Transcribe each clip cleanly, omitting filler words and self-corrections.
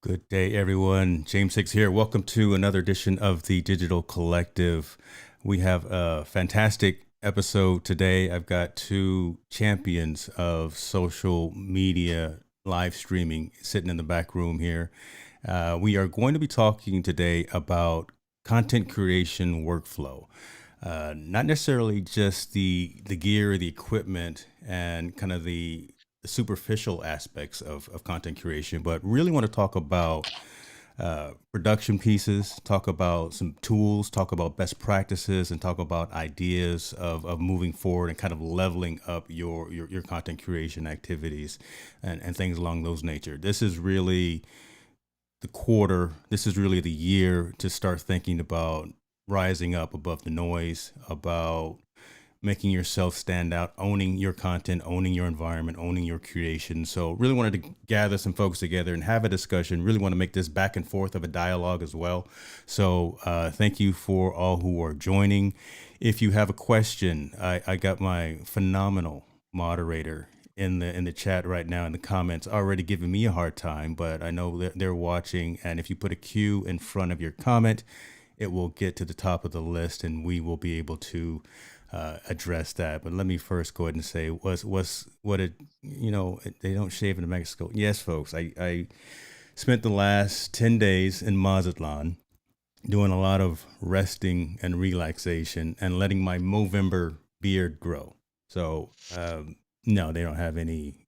Good day, everyone. James Hicks here. Welcome to another edition of the Digital Collective. We have a fantastic episode today. I've got two champions of social media live streaming sitting in the back room here. We are going to be talking today about content creation workflow. Not necessarily just the gear, the equipment, and kind of the superficial aspects of content creation, but really want to talk about production pieces, talk about some tools, talk about best practices, and talk about ideas of moving forward and kind of leveling up your content creation activities and things along those nature. This is really the quarter, this is really the year to start thinking about rising up above the noise, about making yourself stand out, owning your content, owning your environment, owning your creation. So really wanted to gather some folks together and have a discussion. Really want to make this back and forth of a dialogue as well. So thank you for all who are joining. If you have a question, I got my phenomenal moderator in the chat right now in the comments already giving me a hard time, but I know that they're watching. And if you put a Q in front of your comment, it will get to the top of the list and we will be able to address that. But let me first go ahead and say, was what it, they don't shave in Mexico. Yes, folks, I spent the last 10 days in Mazatlan doing a lot of resting and relaxation and letting my Movember beard grow. So, no, they don't have any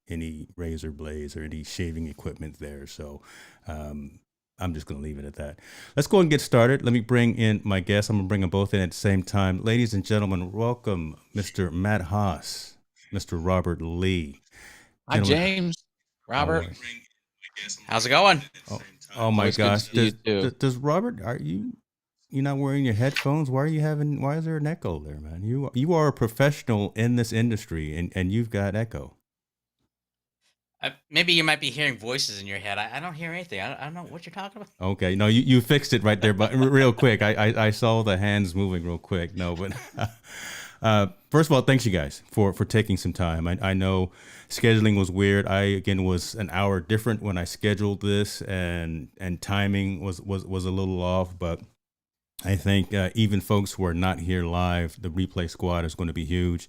razor blades or any shaving equipment there. So, um, I'm just going to leave it at that. Let's go and get started. Let me bring in my guests. I'm going to bring them both in at the same time. Ladies and gentlemen, welcome Mr. Matt Haas, Mr. Robert Lee. Hi, Gentlemen, James. how Robert. are you? How's it going? Oh, oh my Always good to gosh. see you too. Does Robert, are you not wearing your headphones? Why is there an echo there, man? You are a professional in this industry and you've got echo. Maybe you might be hearing voices in your head. I don't hear anything. I don't know what you're talking about. Okay, no, you fixed it right there, but real quick, I saw the hands moving real quick. No, but first of all, thanks you guys for taking some time. I know scheduling was weird. I again was an hour different when I scheduled this, and timing was a little off, but I think even folks who are not here live, the replay squad is going to be huge.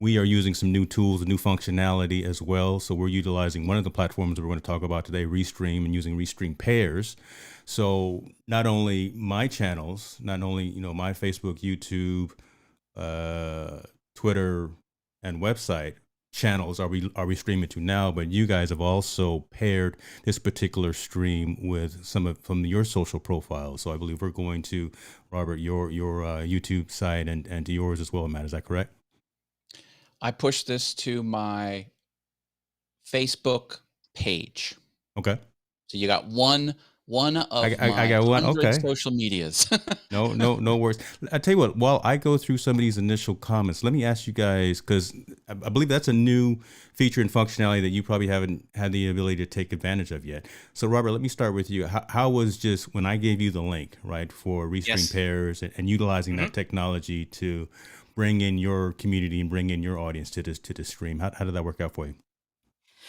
We are using some new tools, new functionality as well. So we're utilizing one of the platforms we're going to talk about today, Restream, and using Restream pairs. So not only my channels, not only my Facebook, YouTube, uh, Twitter, and website channels are we streaming to now, but you guys have also paired this particular stream with some of from your social profiles. So I believe we're going to Robert your YouTube site and to yours as well, Matt. Is that correct? I pushed this to my Facebook page. Okay. So you got one of I my got one. 100 Okay. social medias. No worries. I tell you what, while I go through some of these initial comments, let me ask you guys, because I believe that's a new feature and functionality that you probably haven't had the ability to take advantage of yet. So, Robert, let me start with you. How was just when I gave you the link, right, for Restream Yes. pairs and utilizing hmm that technology to bring in your community and bring in your audience to this stream? How did that work out for you?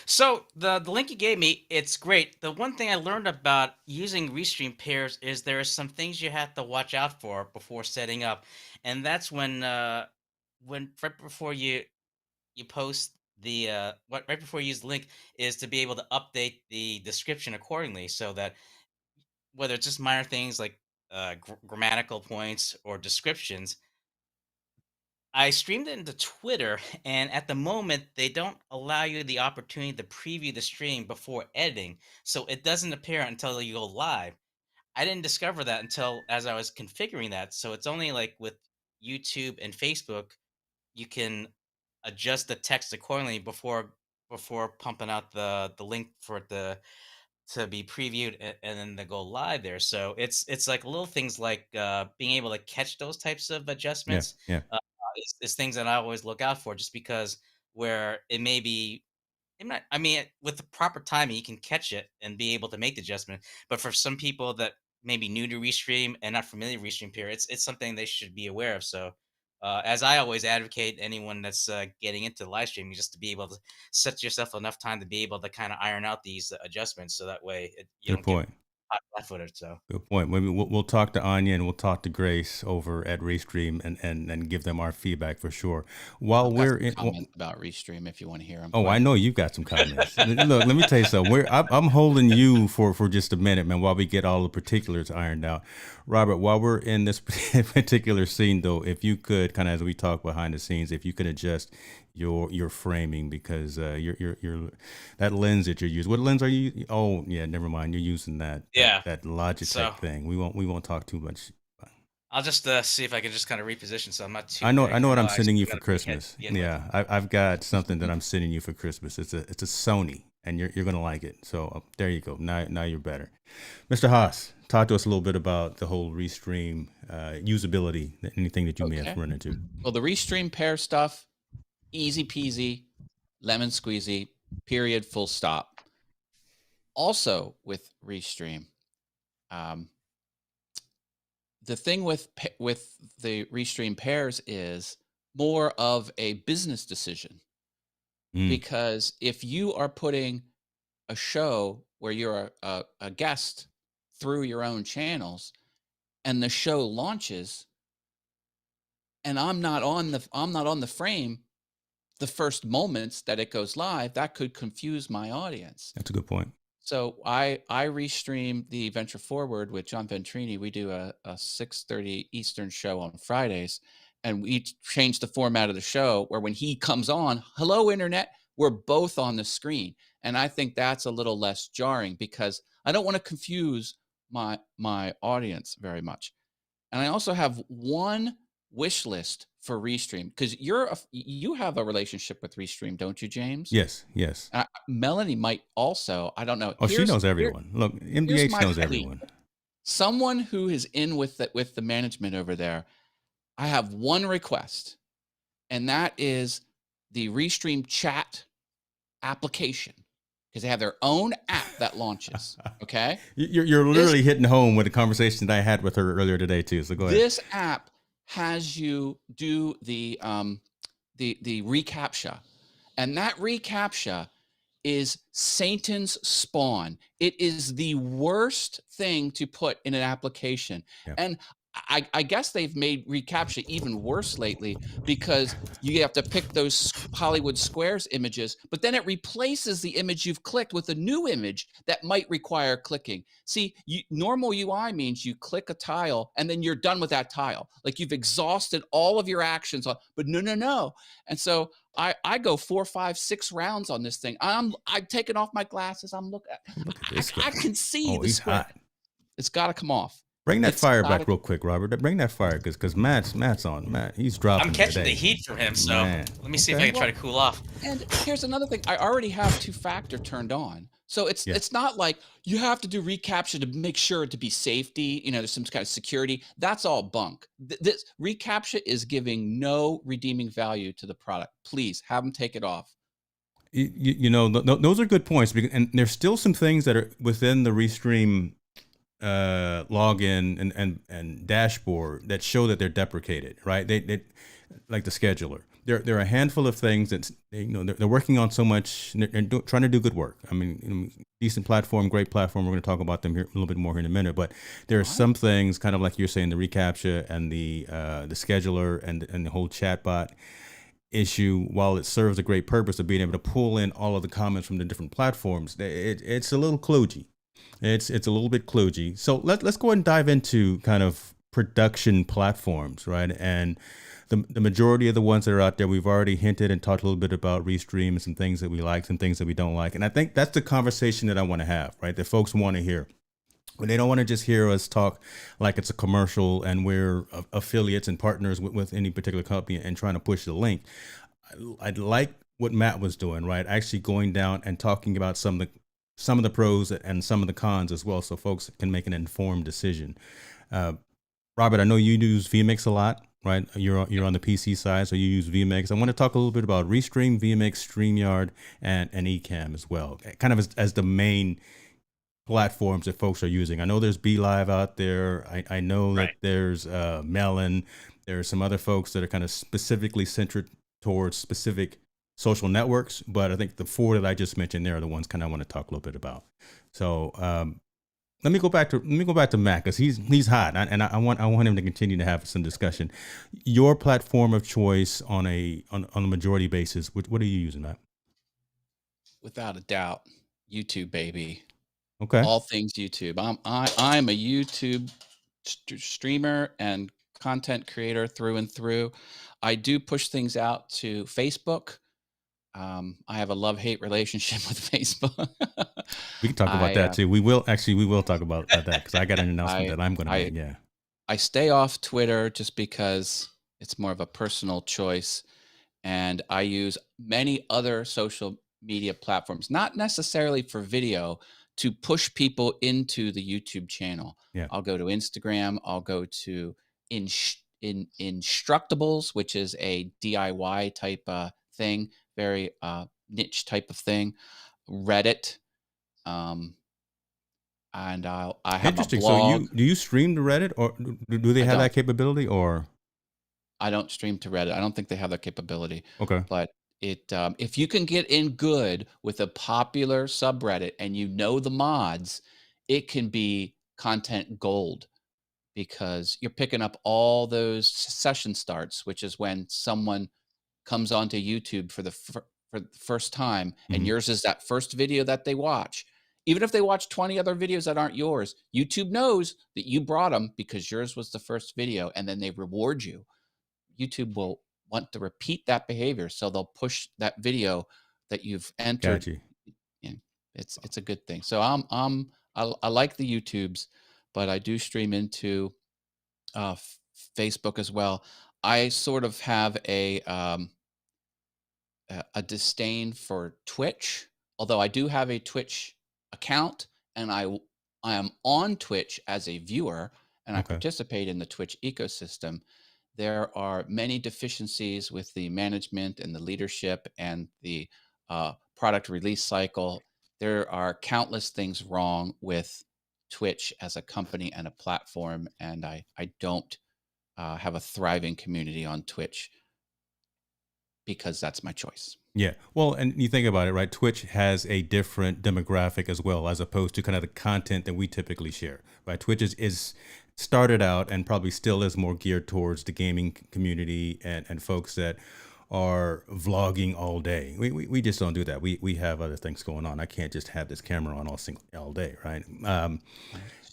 So the link you gave me, it's great. The one thing I learned about using Restream pairs is there are some things you have to watch out for before setting up, and that's when right before you post the what right before you use the link is to be able to update the description accordingly so that whether it's just minor things like grammatical points or descriptions. I streamed it into Twitter, and at the moment they don't allow you the opportunity to preview the stream before editing, so it doesn't appear until you go live. I didn't discover that until as I was configuring that, so it's only like with YouTube and Facebook you can adjust the text accordingly before pumping out the link for it to be previewed and then to go live there. So it's like little things like being able to catch those types of Yeah, adjustments yeah. is things that I always look out for, just because where it may be. I mean, with the proper timing, you can catch it and be able to make the adjustment. But for some people that may be new to Restream and not familiar with Restream here, it's something they should be aware of. So As I always advocate anyone that's getting into live streaming, just to be able to set yourself enough time to be able to kind of iron out these adjustments, so that way you Good don't get point. hot flat-footed. So Good point. Maybe we'll talk to Anya and we'll talk to Grace over at Restream and give them our feedback for sure. While I've got we're some in, comments about Restream if you want to hear them. oh, I know you've got some comments. Look, let me tell you something. I'm holding you for just a minute, man, while we get all the particulars ironed out. Robert, while we're in this particular scene, though, if you could kind of, as we talk behind the scenes, if you could adjust your framing, because your that lens that you're using. What lens are you? Oh, yeah, never mind. You're using yeah, that Logitech so thing. We won't talk too much. I'll just see if I can just kind of reposition so I'm not too I big. know I what know I'm I sending you still for got a big head Christmas. to begin with. Yeah, I've got something that I'm sending you for Christmas. It's a Sony, and you're gonna like it. So there you go. Now you're better, Mr. Haas. Talk to us a little bit about the whole Restream usability. Anything that you may have Okay. run into. Well, the Restream pair stuff, easy peasy, lemon squeezy, period, full stop. Also with Restream, um, the thing with the Restream pairs is more of a business decision, Mm, because if you are putting a show where you're a guest through your own channels and the show launches and I'm not on the frame the first moments that it goes live, that could confuse my audience. that's a good point. So I restream the Venture Forward with John Ventrini. We do a 6:30 Eastern show on Fridays, and we change the format of the show where when he comes on, hello internet, we're both on the screen. And I think that's a little less jarring because I don't want to confuse my audience very much. And I also have one wish list for Restream, because you have a relationship with Restream, don't you, James? Yes, yes. Melanie might also. I don't know. Oh, she knows everyone. Look, Here's MDH my knows plea. everyone. Someone who is in with the management over there. I have one request, and that is the Restream chat application, because they have their own app that launches. Okay, You're literally hitting home with the conversation that I had with her earlier today too. So go ahead. this app has you do the reCAPTCHA, and that reCAPTCHA is Satan's spawn. It is the worst thing to put in an application. Yeah. And I guess they've made reCAPTCHA even worse lately, because you have to pick those Hollywood Squares images, but then it replaces the image you've clicked with a new image that might require clicking. See, normal UI means you click a tile and then you're done with that tile. Like you've exhausted all of your actions on, but no. And so I go 4, 5, 6 rounds on this thing. I'm taking off my glasses. I'm looking. Look at this guy. I can see the he's square. hot. It's got to come off. Bring that It's fire gotta- back real quick, Robert. Bring that fire, because Matt's on. Matt, he's dropping I'm catching today. the heat from him, so Man. let me see if Okay. I can try to cool off. And here's another thing. I already have two-factor turned on. So Yeah. it's not like you have to do reCAPTCHA to make sure to be safety, there's some kind of security. That's all bunk. This reCAPTCHA is giving no redeeming value to the product. Please have them take it off. Those are good points, and there's still some things that are within the Restream login and dashboard that show that they're deprecated, right? They like the scheduler. There are a handful of things that they're working on so much. They're trying to do good work. I mean, decent platform, great platform. We're going to talk about them here a little bit more here in a minute. But there are some things, kind of like you're saying, the reCAPTCHA and the scheduler and the whole chatbot issue. While it serves a great purpose of being able to pull in all of the comments from the different platforms, it's a little kludgy. It's a little bit kludgy. So let's go ahead and dive into kind of production platforms, right? And the majority of the ones that are out there, we've already hinted and talked a little bit about Restream and some things that we like, some things that we don't like. And I think that's the conversation that I want to have, right? That folks want to hear. But they don't want to just hear us talk like it's a commercial and we're affiliates and partners with any particular company and trying to push the link. I'd like what Matt was doing, right? Actually going down and talking about some of the pros and some of the cons as well, so folks can make an informed decision. Robert, I know you use vMix a lot, right? You're on the PC side, so you use vMix. I want to talk a little bit about Restream, vMix, StreamYard, and Ecamm as well, kind of as the main platforms that folks are using. I know there's BeLive out there. I know that there's Melon. There are some other folks that are kind of specifically centered towards specific social networks, but I think the four that I just mentioned there are the ones kind of I want to talk a little bit about. So let me go back to Matt because he's hot, and I want him to continue to have some discussion. Your platform of choice on a majority basis, what are you using, Matt? Without a doubt, YouTube, baby. Okay. All things YouTube. I'm a YouTube streamer and content creator through and through. I do push things out to Facebook. I have a love-hate relationship with Facebook. We can talk about I that too. We will talk about that because I got an announcement I that I'm going to I make. Yeah. I stay off Twitter just because it's more of a personal choice, and I use many other social media platforms, not necessarily for video, to push people into the YouTube channel. Yeah. I'll go to Instagram. I'll go to Instructables, which is a DIY type thing, very niche type of thing. Reddit, um, and I have a Interesting. So blog. do you stream to Reddit, or do they I have don't. that capability? Or I don't stream to Reddit. I don't think they have that capability. okay, But if you can get in good with a popular subreddit and you know the mods, it can be content gold because you're picking up all those session starts, which is when someone comes onto YouTube for the first time, and Mhm. yours is that first video that they watch. Even if they watch 20 other videos that aren't yours, YouTube knows that you brought them because yours was the first video, and then they reward you. YouTube will want to repeat that behavior, so they'll push that video that you've Got entered you. in. It's a good thing. So I like the YouTubes, but I do stream into Facebook as well. I sort of have a disdain for Twitch, although I do have a Twitch account, and I am on Twitch as a viewer, and I Okay. participate in the Twitch ecosystem. There are many deficiencies with the management and the leadership and the product release cycle. There are countless things wrong with Twitch as a company and a platform, and I don't have a thriving community on Twitch because that's my choice. Yeah. Well, and you think about it, right? Twitch has a different demographic as well, as opposed to kind of the content that we typically share, right? Twitch is started out and probably still is more geared towards the gaming community and folks that are vlogging all day. We just don't do that. We have other things going on. I can't just have this camera on all day, right?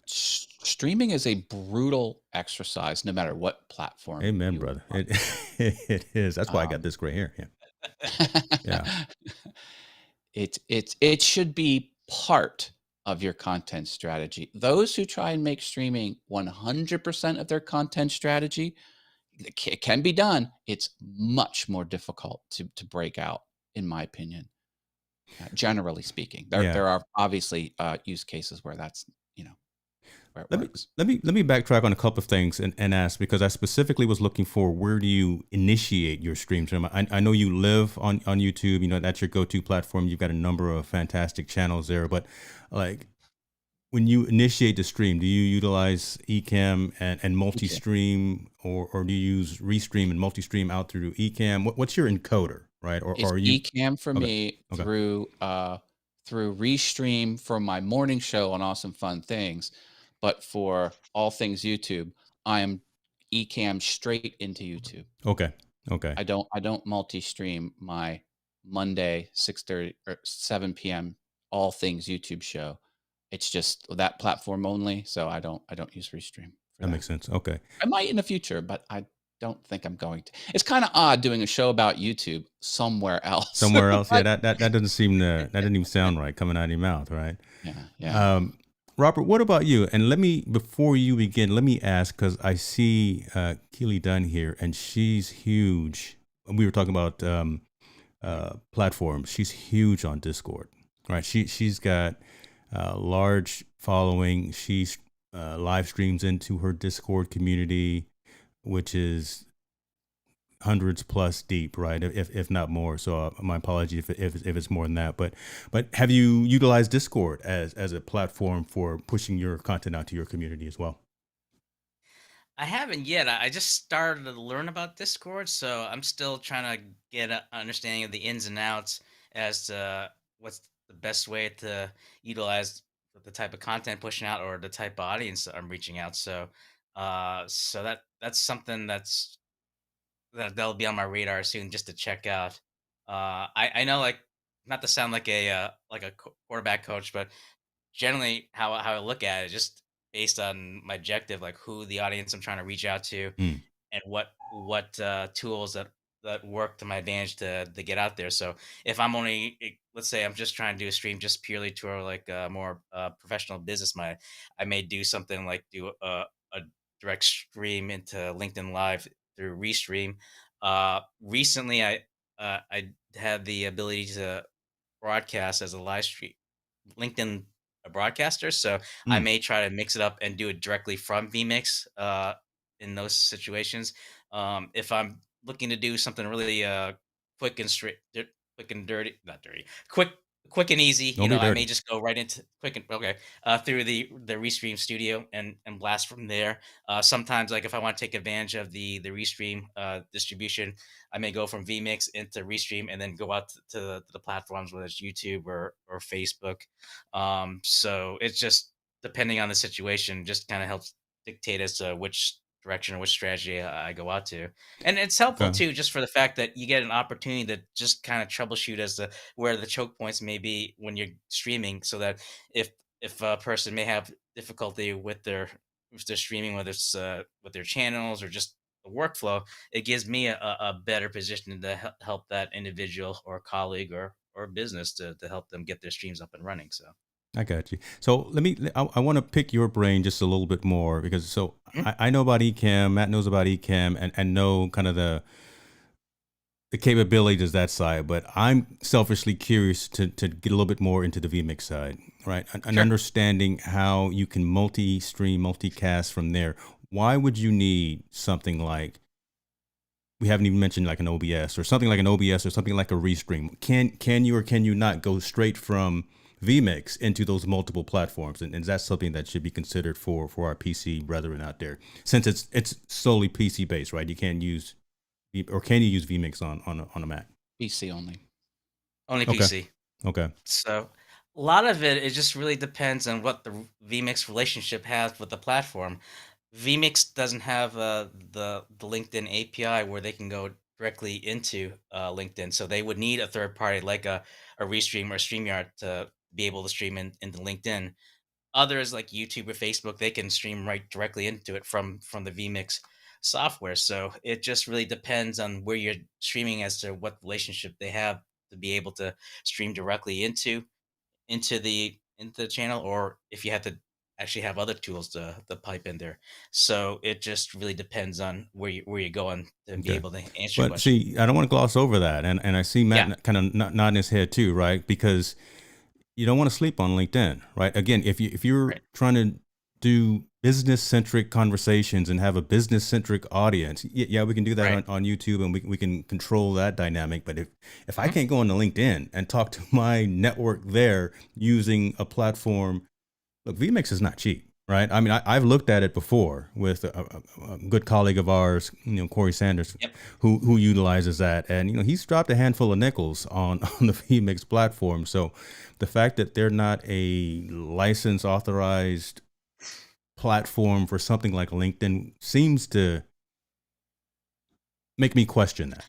Streaming is a brutal exercise, no matter what platform Amen, you brother. are. It is. That's why I got Um, this gray hair. Yeah. Yeah. it should be part of your content strategy. Those who try and make streaming 100% of their content strategy, it can be done. It's much more difficult to break out, in my opinion. Generally speaking, Yeah. there are obviously use cases where that's where it Let me works. let me backtrack on a couple of things and ask because I specifically was looking for where do you initiate your streams from? I know you live on YouTube, you know, that's your go-to platform. You've got a number of fantastic channels there, but like when you initiate the stream, do you utilize Ecamm and Okay. multi-stream or do you use Restream and multi-stream out through Ecamm? What's your encoder, right? Or It's are you Ecamm for okay, me okay, through Restream for my morning show on Awesome Fun Things, but for all things YouTube, I am Ecamm straight into YouTube. okay, okay. I don't multi-stream my Monday 6:30 or 7 p.m. all things YouTube show. It's just that platform only, so I don't use Restream for That that. makes sense. Okay. I might in the future, but I don't think I'm going to. It's kind of odd doing a show about YouTube somewhere else. Somewhere else. Yeah, But that doesn't seem to that didn't even sound right coming out of your mouth, right? yeah, yeah. Um, Robert, what about you? And let me before you begin, let me ask because I see Keely Dunn here, and she's huge. We were talking about platforms. She's huge on Discord, right? She's got a large following. She's live streams into her Discord community, which is hundreds plus deep, right? If not more. So my apology if it's more than that. But have you utilized Discord as a platform for pushing your content out to your community as well? I haven't yet. I just started to learn about Discord, so I'm still trying to get an understanding of the ins and outs as to what's the best way to utilize the type of content pushing out or the type of audience I'm reaching out. So that's something that'll be on my radar soon just to check out. I know, like, not to sound like a quarterback coach, but generally how I look at it, just based on my objective, like who the audience I'm trying to reach out to, Mm, and what tools that work to my advantage to get out there. So if I'm only, let's say I'm just trying to do a stream just purely to like a more professional business, I may do something like do a direct stream into LinkedIn Live through Restream. Recently, I had the ability to broadcast as a live stream LinkedIn a broadcaster, so I mm. may try to mix it up and do it directly from vMix, in those situations. If I'm looking to do something really, quick and straight quick and dirty not dirty, quick and easy, Don't be I may dirty. just go right into quick and okay, through the Restream Studio and blast from there. Sometimes, like, if I wanna take advantage of the Restream, distribution, I may go from vMix into Restream and then go out to the platforms, whether it's YouTube or Facebook. So it's just depending on the situation, just kind of helps dictate as to which direction or which strategy I go out to. And it's helpful Okay. too, just for the fact that you get an opportunity to just kind of troubleshoot as to where the choke points may be when you're streaming, so that if if a person may have difficulty with their streaming, whether it's with their channels or just the workflow, it gives me a better position to help that individual or colleague or business to help them get their streams up and running. So. I got you. So I want to pick your brain just a little bit more because Mhm. I know about Ecamm, Matt knows about Ecamm and know kind of the capabilities that side, but I'm selfishly curious to get a little bit more into the vMix side, right? And Sure. understanding how you can multi-stream, multicast from there. Why would you need something like, we haven't even mentioned like an OBS or something like an OBS or something like a Restream? Can you or can you not go straight from vMix into those multiple platforms? And is that something that should be considered for our PC brethren out there? Since it's solely PC based, right? You can't use or can you use vMix on a Mac? PC only. Only Okay. PC. Okay. So a lot of it just really depends on what the vMix relationship has with the platform. vMix doesn't have the LinkedIn API where they can go directly into LinkedIn, so they would need a third party like a Restream or StreamYard to be able to stream into LinkedIn. Others like YouTube or Facebook, they can stream right directly into it from the vMix software. So it just really depends on where you're streaming as to what relationship they have to be able to stream directly into the channel, or if you have to actually have other tools to pipe in there. So it just really depends on where you're going to be Okay. able to answer your But question. see, I don't want to gloss over that, and I see Yeah. Matt kind of nodding his head too, right? Because you don't want to sleep on LinkedIn, right? Again, if you're Right. trying to do business centric conversations and have a business centric audience, yeah, we can do that Right. on YouTube and we can control that dynamic. But if I Mhm. can't go into LinkedIn and talk to my network there using a platform, look, vMix is not cheap, right? I mean, I've looked at it before with a good colleague of ours, Corey Sanders, Yep. who utilizes that, and he's dropped a handful of nickels on on the vMix platform. So the fact that they're not a licensed, authorized platform for something like LinkedIn seems to make me question that.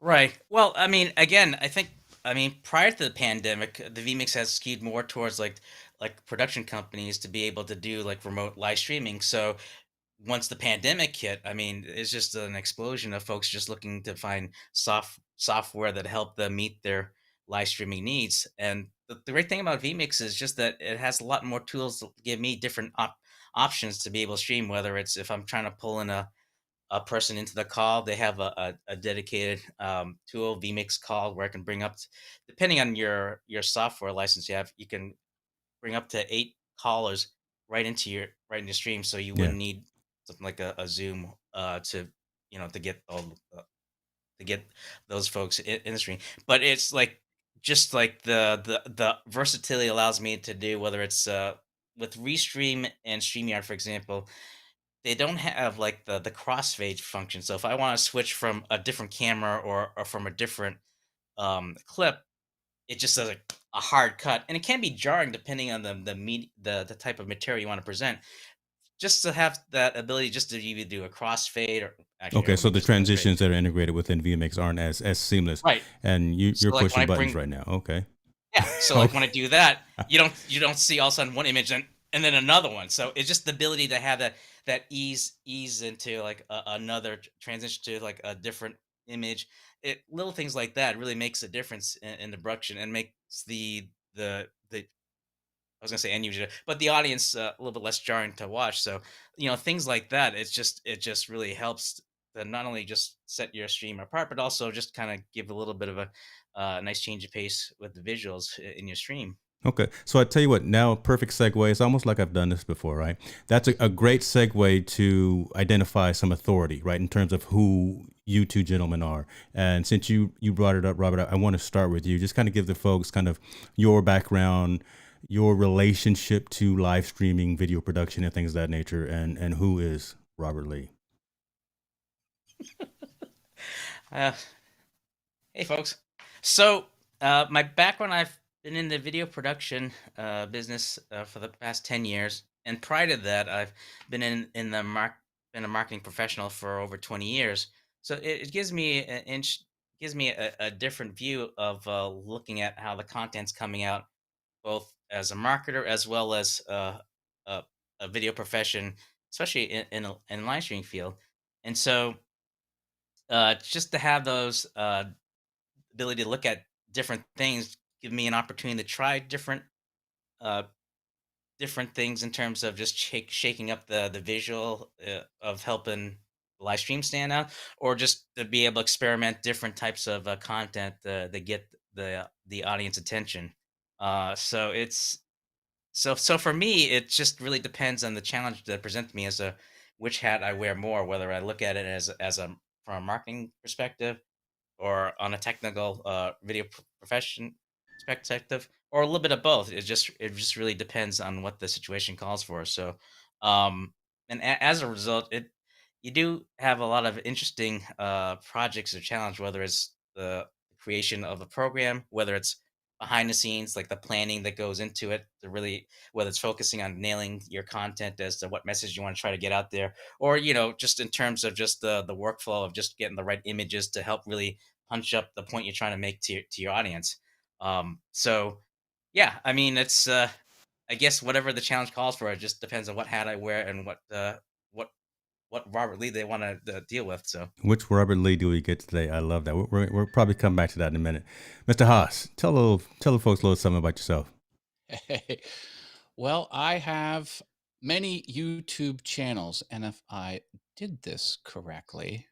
Right. Well, I mean, again, I mean, prior to the pandemic, the vMix has skewed more towards like production companies to be able to do like remote live streaming. So once the pandemic hit, I mean, it's just an explosion of folks just looking to find software that help them meet their live streaming needs. And the great thing about vMix is just that it has a lot more tools to give me different options to be able to stream. Whether it's if I'm trying to pull in a person into the call, they have a dedicated tool, vMix call, where I can bring up, depending on your software license you have, you can bring up to 8 callers right in your stream, so you Yeah, wouldn't need something like a Zoom to to get all to get those folks in the stream. But it's like just like the versatility allows me to do, whether it's with Restream and StreamYard, for example. they don't have like the crossfade function. So if I want to switch from a different camera or from a different clip, it just does a hard cut, and it can be jarring depending on the type of material you want to present. Just to have that ability, just to either do a crossfade or actually, Okay, or so maybe the just go straight. transitions that are integrated within VMix aren't as seamless, Right. and you're So like when pushing I buttons bring right now. Okay. Yeah, so like Okay. when I do that, you don't see all of a sudden one image and then another one. So it's just the ability to have that ease into like another transition to like a different image. It little things like that really makes a difference in the production and makes the I was gonna say end user, but the audience a little bit less jarring to watch. So things like that. It just really helps to not only just set your stream apart, but also just kind of give a little bit of a nice change of pace with the visuals in your stream. Okay, so I tell you what, now perfect segue. It's almost like I've done this before, right? That's a great segue to identify some authority, right, in terms of who you two gentlemen are. And since you brought it up, Robert, I want to start with you. Just kind of give the folks kind of your background, your relationship to live streaming, video production, and things of that nature, and who is Robert Lee. Uh, Hey, folks. So, my background, I've been in the video production business for the past 10 years. And prior to that, I've been been a marketing professional for over 20 years. So it gives me gives me a different view of looking at how the content's coming out, both as a marketer as well as a, a video profession, especially in live streaming field. And so, just to have those ability to look at different things give me an opportunity to try uh different things in terms of just shaking up the visual of helping the live stream stand out, or just to be able to experiment different types of content that get the audience attention. So for me it just really depends on the challenge that presents me as a which hat I wear more, whether I look at it as a from a marketing perspective or on a technical video profession perspective, or a little bit of both. It just really depends on what the situation calls for. So, um, and as a result, it you do have a lot of interesting projects or challenge, whether it's the creation of a program, whether it's behind the scenes, like the planning that goes into it, to really whether it's focusing on nailing your content as to what message you want to try to get out there, or just in terms of just the workflow of just getting the right images to help really punch up the point you're trying to make to your audience. So yeah, I mean, it's I guess whatever the challenge calls for, it just depends on what hat I wear and what what Robert Lee they want to deal with. So Which Robert Lee do we get today? I love that. We'll probably come back to that in a minute. Mr. Haas, tell the folks a little something about yourself. Hey, well, I have many YouTube channels, and if I did this correctly,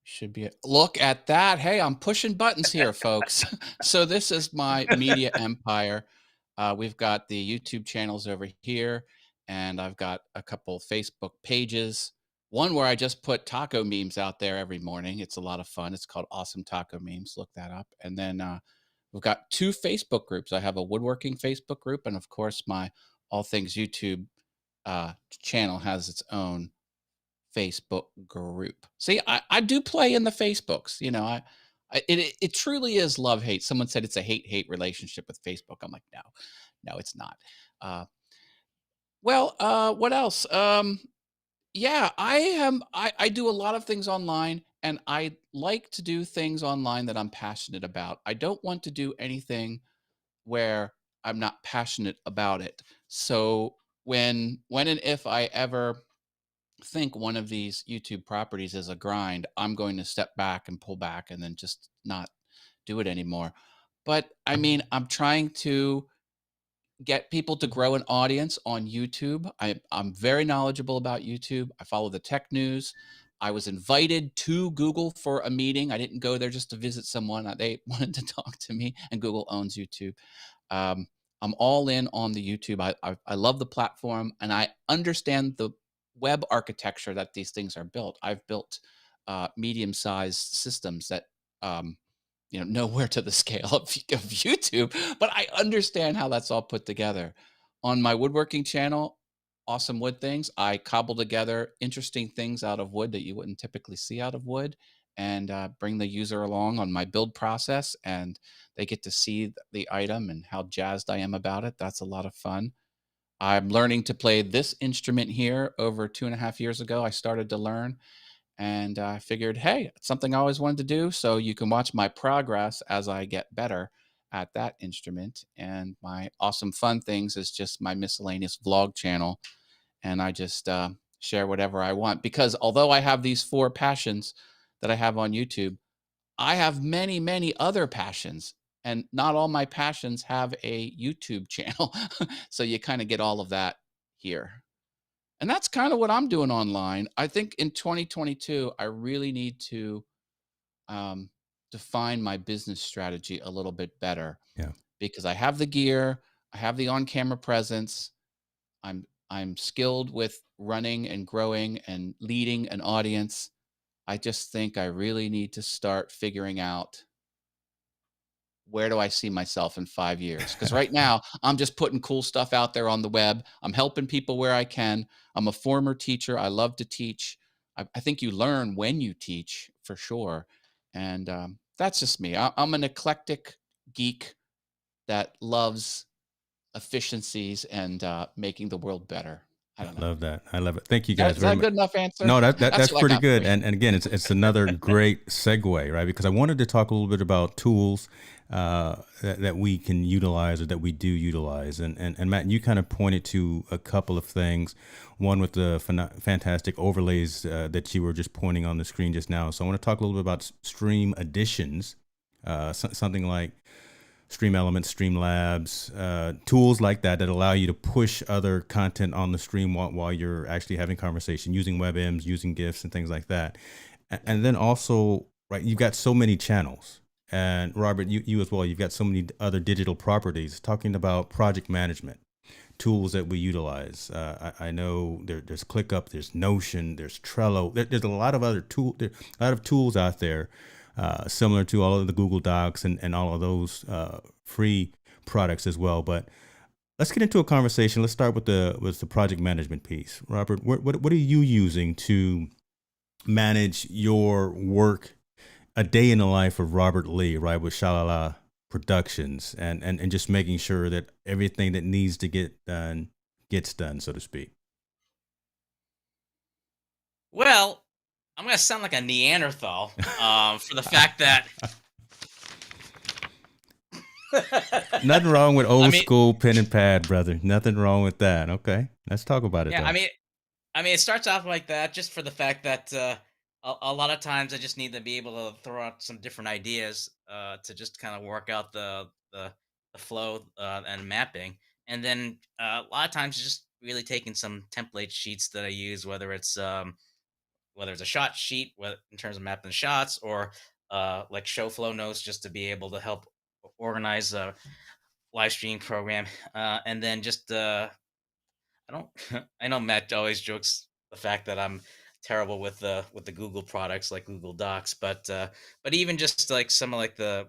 should be look at that. Hey, I'm pushing buttons here, folks. So this is my media empire. We've got the YouTube channels over here, and I've got a couple Facebook pages. One where I just put taco memes out there every morning. It's a lot of fun. It's called Awesome Taco Memes. Look that up. And then we've got two Facebook groups. I have a woodworking Facebook group, and of course, my All Things YouTube channel has its own Facebook group. See, I do play in the Facebooks. It truly is love hate. Someone said it's a hate relationship with Facebook. I'm like, no, it's not. Uh, what else? Yeah, I do a lot of things online, and I like to do things online that I'm passionate about. I don't want to do anything where I'm not passionate about it. So when and if I ever think one of these YouTube properties is a grind, I'm going to step back and pull back and then just not do it anymore. But I mean, I'm trying to get people to grow an audience on YouTube. I'm very knowledgeable about YouTube. I follow the tech news. I was invited to Google for a meeting. I didn't go there just to visit someone. They wanted to talk to me, and Google owns YouTube. Um, I'm all in on the YouTube. I love the platform, and I understand the web architecture that these things are built. I've built medium-sized systems that nowhere to the scale of YouTube, but I understand how that's all put together. On my woodworking channel, awesome wood things. I cobble together interesting things out of wood that you wouldn't typically see out of wood, and bring the user along on my build process, and they get to see the item and how jazzed I am about it. That's a lot of fun. I'm learning to play this instrument here over 2.5 years ago. I started to learn, and I figured, hey, it's something I always wanted to do. So you can watch my progress as I get better at that instrument. And my awesome fun things is just my miscellaneous vlog channel. And I just share whatever I want, because although I have these 4 passions that I have on YouTube, I have many, many other passions. And not all my passions have a YouTube channel. So you kind of get all of that here. And that's kind of what I'm doing online. I think in 2022, I really need to um, define my business strategy a little bit better, Yeah. because I have the gear, I have the on-camera presence, I'm skilled with running and growing and leading an audience. I just think I really need to start figuring out, where do I see myself in 5 years? Because right now I'm just putting cool stuff out there on the web. I'm helping people where I can. I'm a former teacher. I love to teach. I think you learn when you teach, for sure. And that's just me. I'm an eclectic geek that loves efficiencies and making the world better. I I don't know. love that. I love it. Thank you Is that, guys is that very a much. good enough answer? No, That's that's what I pretty got for good. you. And again, it's another great segue, right? Because I wanted to talk a little bit about tools that we can utilize, or that we do utilize. And Matt, you kind of pointed to a couple of things. One with the fantastic overlays that you were just pointing on the screen just now. So I want to talk a little bit about stream additions, something like Stream Elements, Streamlabs, tools like that allow you to push other content on the stream while you're actually having conversation, using WebMs, using GIFs and things like that. And then also, right, you've got so many channels. And Robert, you as well, you've got so many other digital properties. Talking about project management, tools that we utilize. I know there's ClickUp, there's Notion, there's Trello. There's a lot of other a lot of tools out there, similar to all of the Google Docs and all of those free products as well. But let's get into a conversation. Let's start with the project management piece. Robert, what are you using to manage your work, a day in the life of Robert Lee, right, with Shalala Productions, and just making sure that everything that needs to get done gets done, so to speak? Well, I'm gonna sound like a Neanderthal for the fact that Nothing wrong with I old mean, school pen and pad, brother. Nothing wrong with that. Okay, let's talk about it yeah, though. it starts off like that just for the fact that a lot of times I just need to be able to throw out some different ideas to just kind of work out the flow and mapping, and then a lot of times just really taking some template sheets that I use, whether it's a shot sheet, in terms of mapping the shots, or like show flow notes, just to be able to help organize a live stream program, and then just I don't. I know Matt always jokes the fact that I'm terrible with the Google products like Google Docs, but even just like some of like the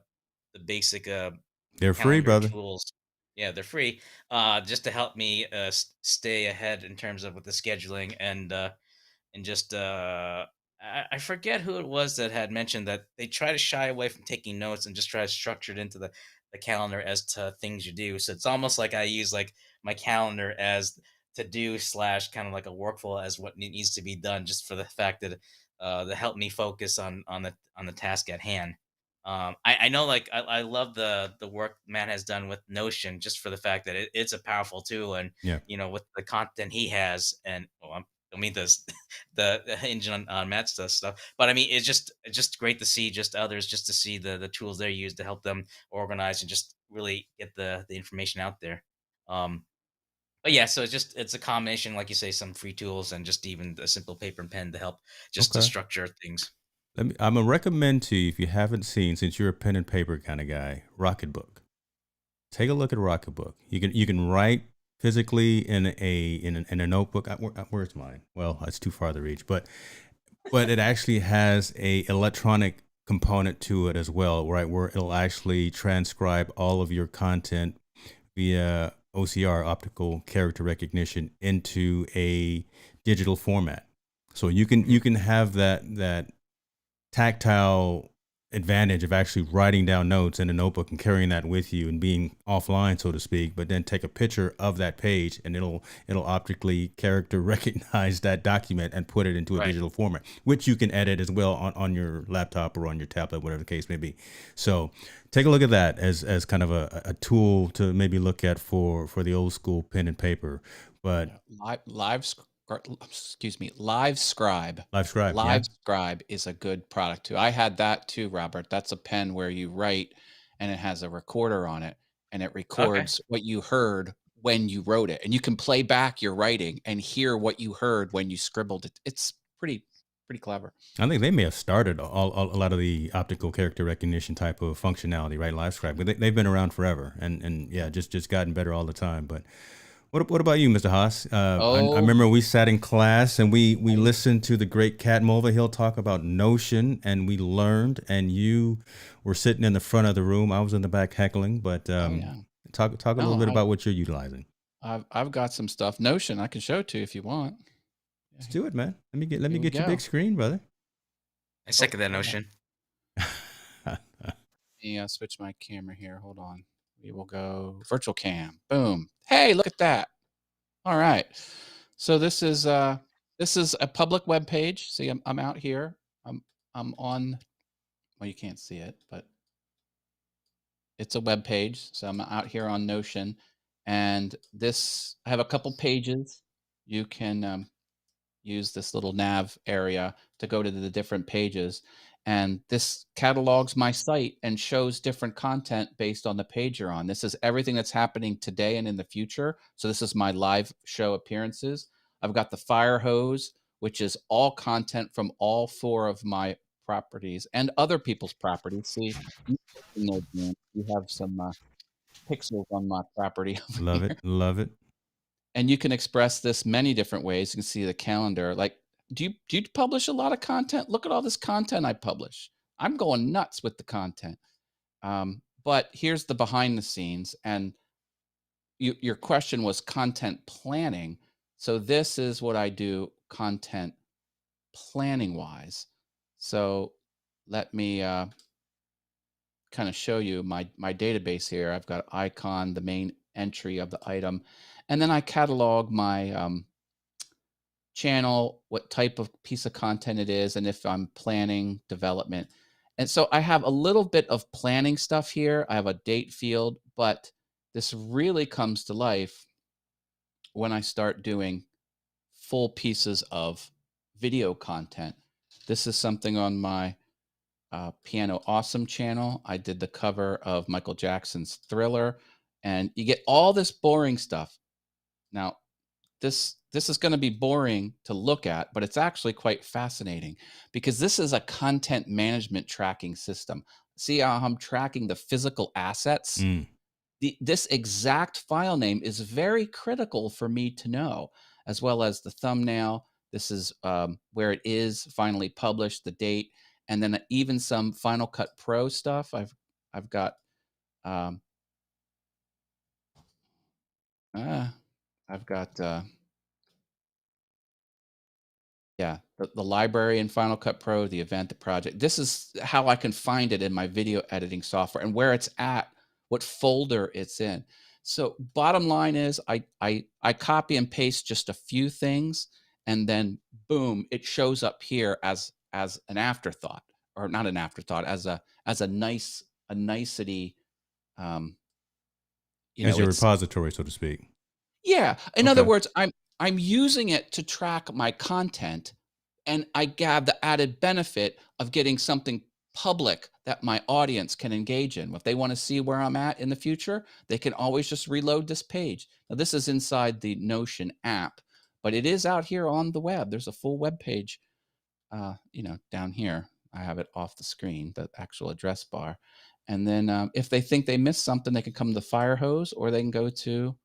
basic They're free, calendar brother. tools, yeah, they're free, just to help me stay ahead in terms of with the scheduling, and just I forget who it was that had mentioned that they try to shy away from taking notes and just try to structure it into the calendar as to things you do. So it's almost like I use like my calendar as to do slash kind of like a workflow as what needs to be done, just for the fact that to help me focus on the task at hand. I know, like I love the work Matt has done with Notion, just for the fact that it's a powerful tool, and Yeah. with the content he has, and I mean this the hinge on Matt's stuff. But I mean, it's just great to see just others, just to see the tools they use to help them organize and just really get the information out there. Um, but yeah, so it's a combination, like you say, some free tools and just even a simple paper and pen to help just to Okay. structure things. I'm gonna recommend to you, if you haven't seen, since you're a pen and paper kind of guy, Rocketbook. Take a look at Rocketbook. You can write physically in a notebook. Where's mine? Well, it's too far to reach, but it actually has a electronic component to it as well, right? Where it'll actually transcribe all of your content via OCR, optical character recognition, into a digital format. So you can have that tactile advantage of actually writing down notes in a notebook and carrying that with you and being offline, so to speak, but then take a picture of that page and it'll optically character recognize that document and put it into a Right. digital format, which you can edit as well on your laptop or on your tablet, whatever the case may be. So take a look at that as kind of a tool to maybe look at for the old school pen and paper. But Live Scribe. Live Scribe, yeah. Live Scribe is a good product too. I had that too, Robert. That's a pen where you write and it has a recorder on it and it Okay. records what you heard when you wrote it. And you can play back your writing and hear what you heard when you scribbled it. It's pretty clever. I think they may have started a lot of the optical character recognition type of functionality, right? LiveScribe, but they've been around forever, and yeah, just gotten better all the time. But what about you, Mr. Haas? I Oh, remember we sat in class and we listened to the great Cat Mulvihill talk about Notion, and we learned. And you were sitting in the front of the room. I was in the back heckling. But yeah. talk a little No, bit about what you're utilizing. I've got some stuff. Notion I can show it to you if you want. Let's do it, man. Let me Here we get your go. big screen, brother. I second that notion. Let me switch my camera here. Hold on. We will go virtual cam. Boom. Hey, look at that. All right. So this is a public web page. See, I'm out here. I'm on. Well, you can't see it, but it's a web page. So I'm out here on Notion, and this I have a couple pages. You can use this little nav area to go to the different pages. And this catalogs my site and shows different content based on the page you're on. This is everything that's happening today and in the future. So this is my live show appearances. I've got the fire hose, which is all content from all 4 of my properties and other people's properties. See, you have some pixels on my property. Love it, love it. And you can express this many different ways. You can see the calendar. Like, do you publish a lot of content? Look at all this content I publish. I'm going nuts with the content. But here's the behind the scenes. And your question was content planning. So this is what I do content planning wise. So let me kind of show you my database here. I've got icon, the main entry of the item, and then I catalog my channel, what type of piece of content it is, and if I'm planning development. And so I have a little bit of planning stuff here. I have a date field, but this really comes to life when I start doing full pieces of video content. This is something on my Piano Awesome channel. I did the cover of Michael Jackson's Thriller, and you get all this boring stuff. Now, this is going to be boring to look at, but it's actually quite fascinating because this is a content management tracking system. See how I'm tracking the physical assets? This exact file name is very critical for me to know, as well as the thumbnail. This is where it is finally published, the date, and then even some Final Cut Pro stuff. I've got yeah, the library in Final Cut Pro, the event, the project. This is how I can find it in my video editing software and where it's at, what folder it's in. So bottom line is I copy and paste just a few things, and then boom, it shows up here as an afterthought, or not an afterthought, as a nicety. As your repository, so to speak. Yeah. In other words, I'm using it to track my content, and I have the added benefit of getting something public that my audience can engage in. If they want to see where I'm at in the future, they can always just reload this page. Now, this is inside the Notion app, but it is out here on the web. There's a full web page, down here. I have it off the screen, the actual address bar. And then if they think they missed something, they can come to Firehose, or they can go to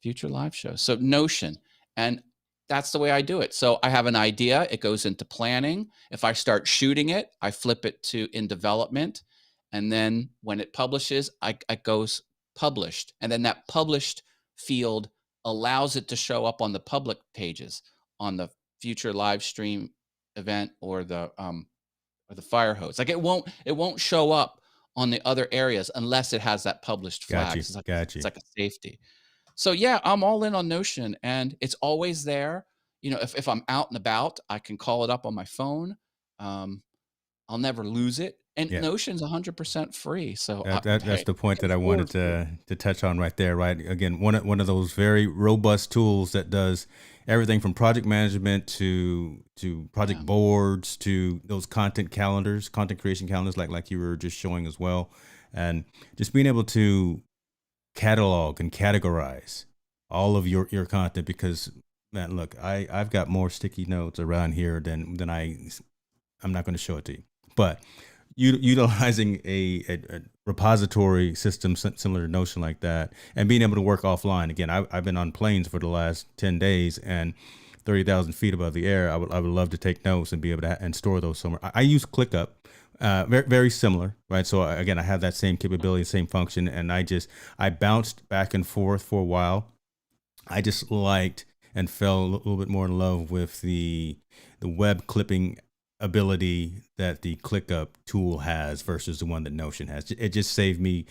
future live shows. So Notion, and that's the way I do it. So I have an idea, it goes into planning. If I start shooting it, I flip it to in development. And then when it publishes, it goes published. And then that published field allows it to show up on the public pages on the future live stream event or the fire hose. Like it won't show up on the other areas unless it has that published Got flag. you. Got It's you. like a safety. So yeah, I'm all in on Notion, and it's always there. If I'm out and about, I can call it up on my phone. Um, I'll never lose it. And Yeah. Notion's 100% free. So That's hey, the point that looking I wanted forward to it. to touch on right there. Right, again, one of those very robust tools that does everything from project management to project Yeah. boards to those content calendars, content creation calendars, like you were just showing as well, and just being able to catalog and categorize all of your content. Because man, look, I've got more sticky notes around here than I'm not going to show it to you, but utilizing a repository system similar to Notion like that, and being able to work offline. Again, I've been on planes for the last 10 days and 30,000 feet above the air. I would love to take notes and be able to and store those somewhere. I use ClickUp, very, very similar, right? So again, I have that same capability, same function, and I bounced back and forth for a while. I just liked and fell a little bit more in love with the web clipping ability that the ClickUp tool has versus the one that Notion has. It just saved me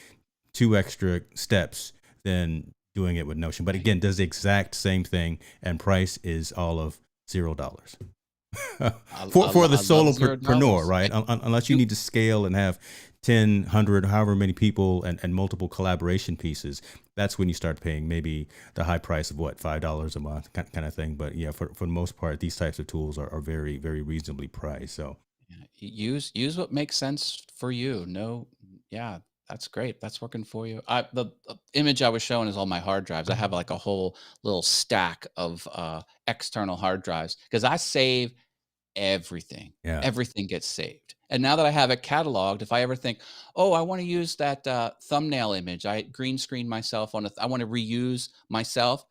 2 extra steps than doing it with Notion. But Right. again, does the exact same thing, and price is all of $0 for the I love solopreneur, $0. right? And Unless you you need to scale and have 10, 100, however many people and multiple collaboration pieces, that's when you start paying maybe the high price of what, $5 a month kind of thing. But yeah, for the most part, these types of tools are very, very reasonably priced. So yeah, use what makes sense for you. No, yeah, that's great. That's working for you. The image I was showing is all my hard drives. I have like a whole little stack of external hard drives because I save everything. yeah. Everything gets saved. And now that I have it cataloged, if I ever think, oh, I want to use that thumbnail image, I green screen myself I want to reuse myself.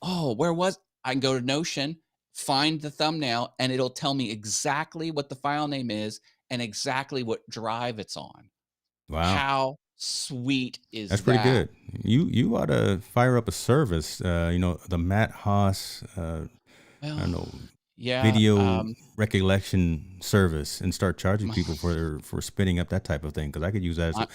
Oh, where was I can go to Notion, find the thumbnail, and it'll tell me exactly what the file name is and exactly what drive it's on. Wow. How sweet That's is pretty that? good. You ought to fire up a service, the Matt Haas, I don't Well, know, yeah, video recollection service, and start charging people for spinning up that type of thing. Because I could use that as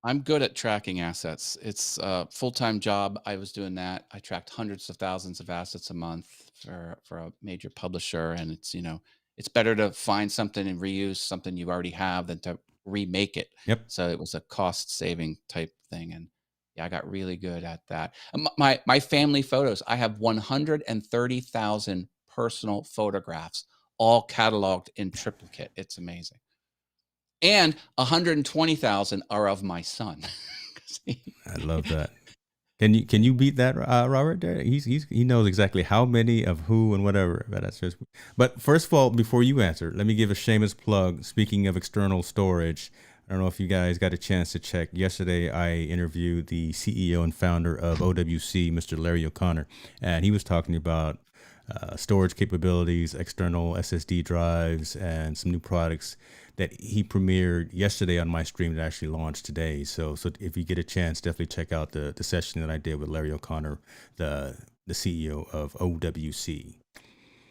I'm good at tracking assets. It's a full-time job. I was doing that. I tracked hundreds of thousands of assets a month for a major publisher, and it's better to find something and reuse something you already have than to remake it. yep. So it was a cost-saving type thing, and yeah, I got really good at that. My family photos. I have 130,000 personal photographs, all cataloged in triplicate. It's amazing. And 120,000 are of my son. 'Cause I love that. Can you beat that, Robert? There, he knows exactly how many of who and whatever. But that's just. But first of all, before you answer, let me give a shameless plug. Speaking of external storage, I don't know if you guys got a chance to check. Yesterday, I interviewed the CEO and founder of OWC, Mr. Larry O'Connor, and he was talking about storage capabilities, external SSD drives, and some new products that he premiered yesterday on my stream that actually launched today. So if you get a chance, definitely check out the session that I did with Larry O'Connor, the CEO of OWC.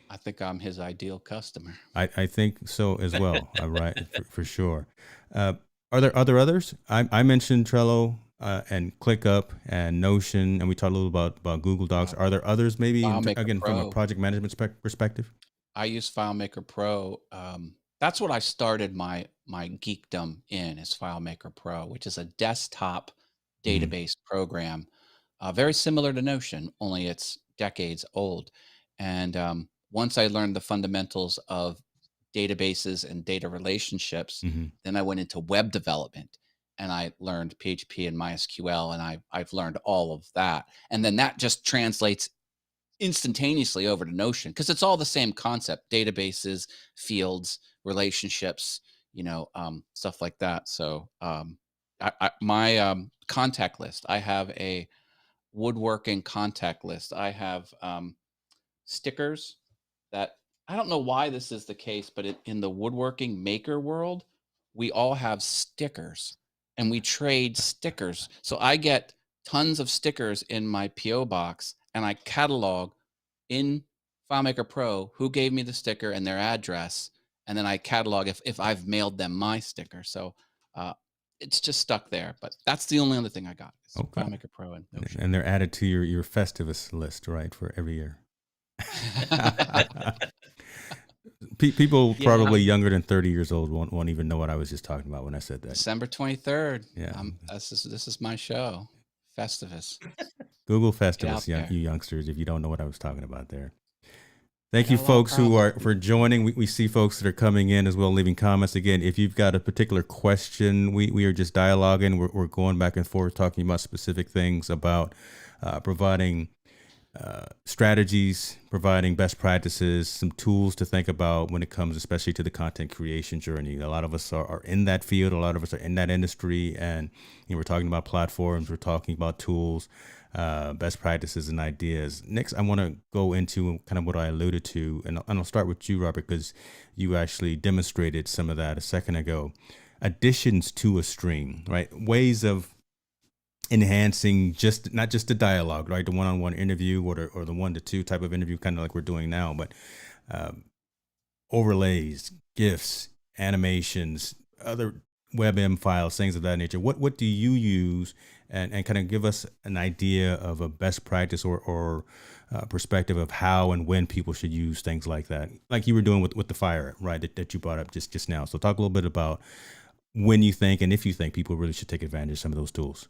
I think I'm his ideal customer. I think so as well. Right, for sure. Are there others? I mentioned Trello and ClickUp and Notion, and we talked a little about Google Docs. Are there others maybe, FileMaker again, from a Pro. project management perspective? I use FileMaker Pro. That's what I started my geekdom in is FileMaker Pro, which is a desktop Mhm. database program, very similar to Notion, only it's decades old. And once I learned the fundamentals of databases and data relationships, Mhm. then I went into web development and I learned PHP and MySQL, and I've learned all of that. And then that just translates instantaneously over to Notion because it's all the same concept: databases, fields, relationships, stuff like that. So my contact list, I have a woodworking contact list. I have stickers that I don't know why this is the case, but in the woodworking maker world, we all have stickers and we trade stickers. So I get tons of stickers in my PO box, and I catalog in FileMaker Pro who gave me the sticker and their address, and then I catalog if I've mailed them my sticker. So uh, it's just stuck there. But that's the only other thing I got is Okay. FileMaker Pro and Notion. And they're added to your Festivus list, right, for every year. People Yeah. probably younger than 30 years old won't even know what I was just talking about when I said that. December 23rd. Yeah. This is my show, Festivus. Google out Festivus, there. you youngsters, if you don't know what I was talking about there. Thank I you, got a lot of folks who are problems. for joining. We see folks that are coming in as well, leaving comments. Again, if you've got a particular question, we are just dialoguing. We're going back and forth, talking about specific things about providing strategies, providing best practices, some tools to think about when it comes, especially to the content creation journey. A lot of us are in that field. A lot of us are in that industry, and we're talking about platforms. We're talking about tools, best practices, and ideas. Next, I want to go into kind of what I alluded to, and I'll start with you, Robert, because you actually demonstrated some of that a second ago. Additions to a stream, right? Ways of enhancing not just the dialogue, right? The one-on-one interview or the 1-to-2 type of interview, kind of like we're doing now, but overlays, GIFs, animations, other WebM files, things of that nature. What do you use, and kind of give us an idea of a best practice or perspective of how and when people should use things like that, like you were doing with the fire, right? That you brought up just now. So talk a little bit about when you think and if you think people really should take advantage of some of those tools.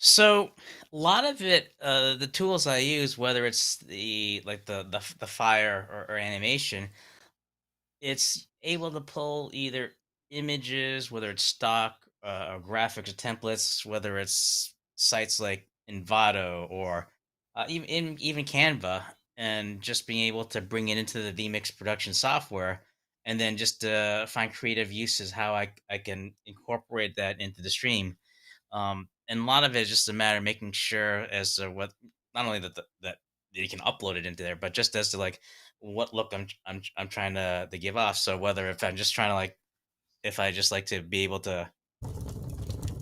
So a lot of it, the tools I use, whether it's the fire or animation, it's able to pull either images, whether it's stock or graphics or templates, whether it's sites like Envato or even Canva, and just being able to bring it into the vMix production software, and then just find creative uses how I can incorporate that into the stream. And a lot of it is just a matter of making sure as to what, not only that you can upload it into there, but just as to like what look I'm trying to give off. So whether if I'm just trying to like, if I just like to be able to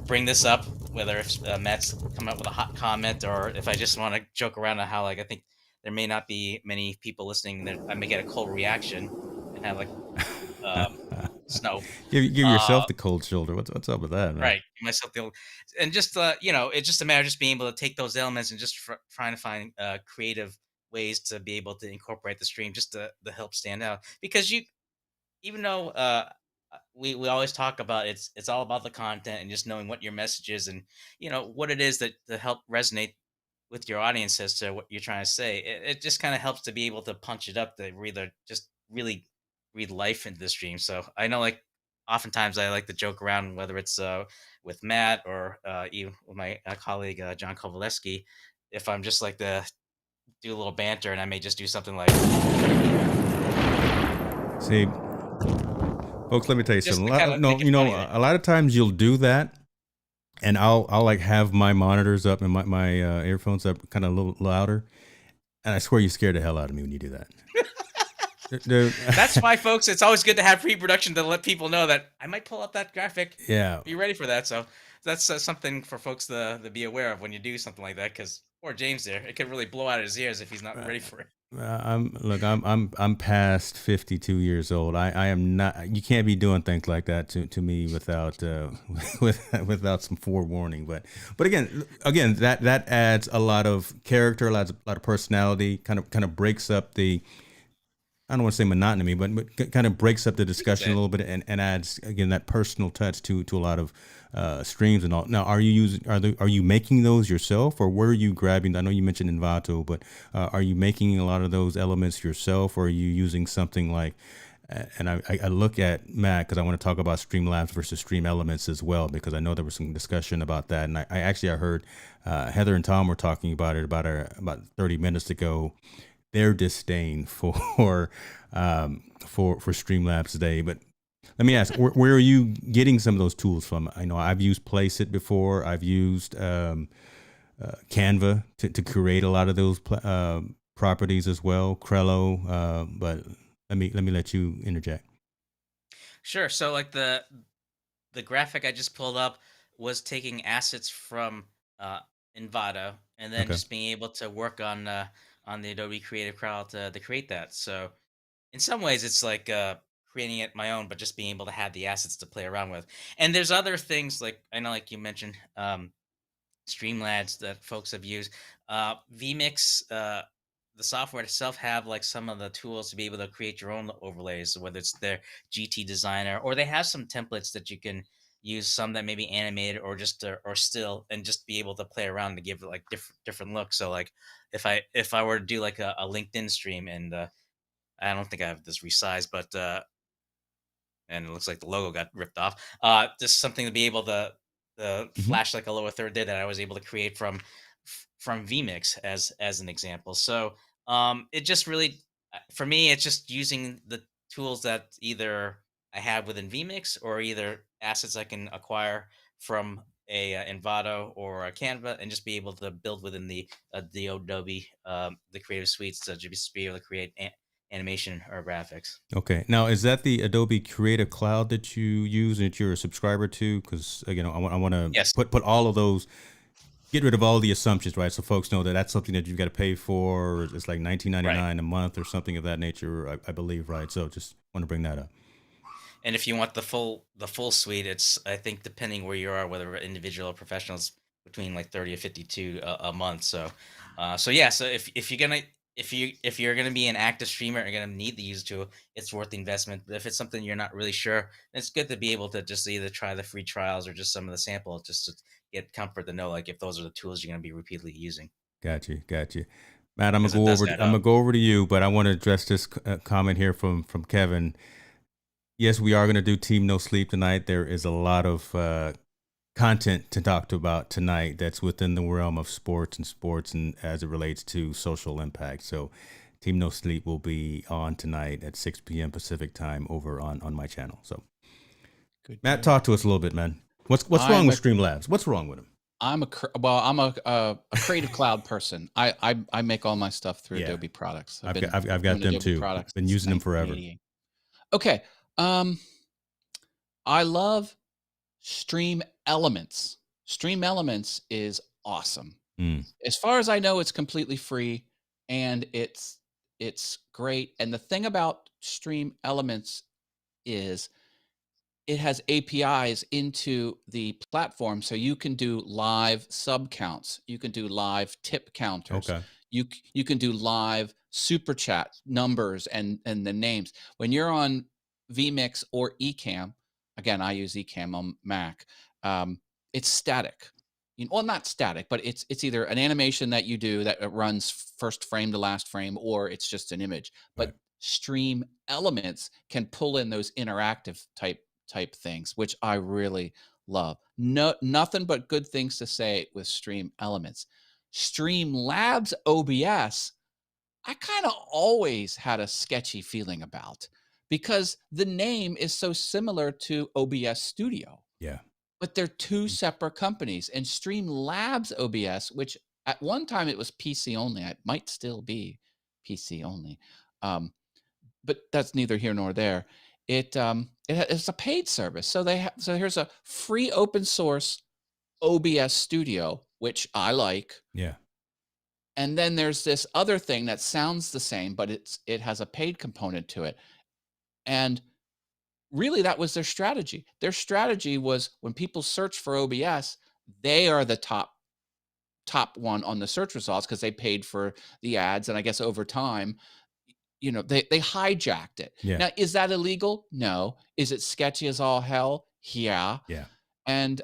bring this up, whether if Matt's come up with a hot comment, or if I just want to joke around on how like I think there may not be many people listening that I may get a cold reaction and have like snow. Give Uh, yourself the cold shoulder. What's up with that, man? Right, give myself the old, and just it's just a matter of just being able to take those elements and just trying to find creative ways to be able to incorporate the stream just to help stand out. Because you, even though we always talk about it's all about the content and just knowing what your message is, and what it is that to help resonate with your audience as to what you're trying to say. It just kind of helps to be able to punch it up to really just really breathe life into the stream. So I know, like, oftentimes I like to joke around, whether it's with Matt or even with my colleague John Kovaleski, if I'm just like to do a little banter, and I may just do something like See, folks, let me tell you just something. to kind of No, make it funny. a lot of times you'll do that, and I'll like have my monitors up and my earphones up kind of a little louder, and I swear you scare the hell out of me when you do that. Dude. That's why, folks, it's always good to have pre-production to let people know that I might pull up that graphic. Yeah. Be ready for that. So that's something for folks to be aware of when you do something like that. Because poor James there, it could really blow out his ears if he's not ready for it. I'm past 52 years old. I am not. You can't be doing things like that to me without without some forewarning. But again, that adds a lot of character, adds a lot of personality. Kind of breaks up the, I don't want to say monotony, but kind of breaks up the discussion a little bit, and adds again that personal touch to a lot of streams and all. Now, are you making those yourself, or where are you grabbing? I know you mentioned Envato, but are you making a lot of those elements yourself, or are you using something like? And I look at Matt because I want to talk about Streamlabs versus Stream Elements as well, because I know there was some discussion about that, and I heard Heather and Tom were talking about it about 30 minutes ago. Their disdain for Streamlabs today. But let me ask, where are you getting some of those tools from? I know I've used Placeit before. I've used Canva to create a lot of those properties as well. Crello, but let me let you interject. Sure. So like the graphic I just pulled up was taking assets from uh, Envato and then Okay. just being able to work on the Adobe Creative Cloud to create that. So in some ways, it's like creating it my own, but just being able to have the assets to play around with. And there's other things like I know, like you mentioned, Streamlabs that folks have used. vMix, the software itself, have like some of the tools to be able to create your own overlays, whether it's their GT Designer or they have some templates that you can use. Some that may be animated or just or still, and just be able to play around to give it like different looks. So like if I were to do like a LinkedIn stream, and I don't think I have this resized, but and it looks like the logo got ripped off. Just something to be able to Hmm. flash like a lower third there that I was able to create from vMix as an example. So it just really for me, it's just using the tools that either I have within vMix or either assets I can acquire from a Envato or a Canva, and just be able to build within the Adobe the Creative Suites to just be able to create animation or graphics. Okay. Now, is that the Adobe Creative Cloud that you use and that you're a subscriber to? Because again, I want to Yes, put all of those, get rid of all the assumptions, right? So folks know that that's something that you've got to pay for. It's like 19.99 right. a month or something of that nature, I believe, right? So just want to bring that up. And if you want the full suite, it's, I think, depending where you are, whether individual or professionals, between like 30 or 52 a month. So so yeah, so if you're gonna if you're gonna be an active streamer, you're gonna need the user tool, it's worth the investment. But if it's something you're not really sure, it's good to be able to just either try the free trials or just some of the samples, just to get comfort to know like if those are the tools you're gonna be repeatedly using, Got you. Got you. Matt, because it does add I'm up. gonna go over to you, but I want to address this comment here from Kevin. Yes, we are going to do Team No Sleep tonight. There is a lot of content to talk to about tonight that's within the realm of sports and as it relates to social impact. So, Team No Sleep will be on tonight at 6 p.m. Pacific time over on my channel. So, Good Matt, deal. talk to us a little bit, man. What's wrong I'm with a Streamlabs? What's wrong with them? I'm a Creative Cloud person. I make all my stuff through Yeah, Adobe products. I've I've got been I've got doing them Adobe too. products Been since using them forever. 1988. Okay. Um, I love Stream Elements. Stream Elements is awesome. Mm, As far as I know, it's completely free and it's great. And the thing about Stream Elements is it has APIs into the platform, so you can do live sub counts, you can do live tip counters, okay. you can do live super chat numbers and the names. When you're on vMix or Ecamm, again, I use Ecamm on Mac. It's static. Well, not static, but it's either an animation that you do that runs first frame to last frame, or it's just an image. Right. But Stream Elements can pull in those interactive type things, which I really love. No, nothing but good things to say with Stream Elements. Streamlabs OBS, I kind of always had a sketchy feeling about, because the name is so similar to OBS Studio, Yeah. but they're two separate companies. And Streamlabs OBS, which at one time it was PC only, it might still be PC only. Um, but that's neither here nor there. It's a paid service. So so here's a free open source OBS Studio, which I like. Yeah. And then there's this other thing that sounds the same, but it has a paid component to it. And really, that was their strategy. Their strategy was, when people search for OBS, they are the top one on the search results because they paid for the ads. And I guess over time, they hijacked it. Yeah. Now, is that illegal? No. Is it sketchy as all hell? Yeah. Yeah. And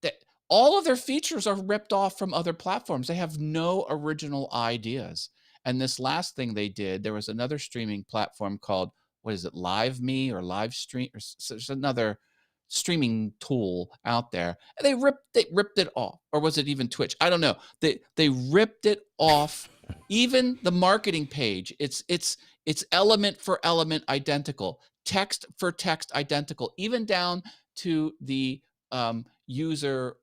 that all of their features are ripped off from other platforms. They have no original ideas. And this last thing they did, there was another streaming platform called, what is it, Live Me or Live Stream, or there's another streaming tool out there. And they ripped it off. Or was it even Twitch? I don't know. They ripped it off. Even the marketing page, it's element for element identical, text for text identical, even down to the user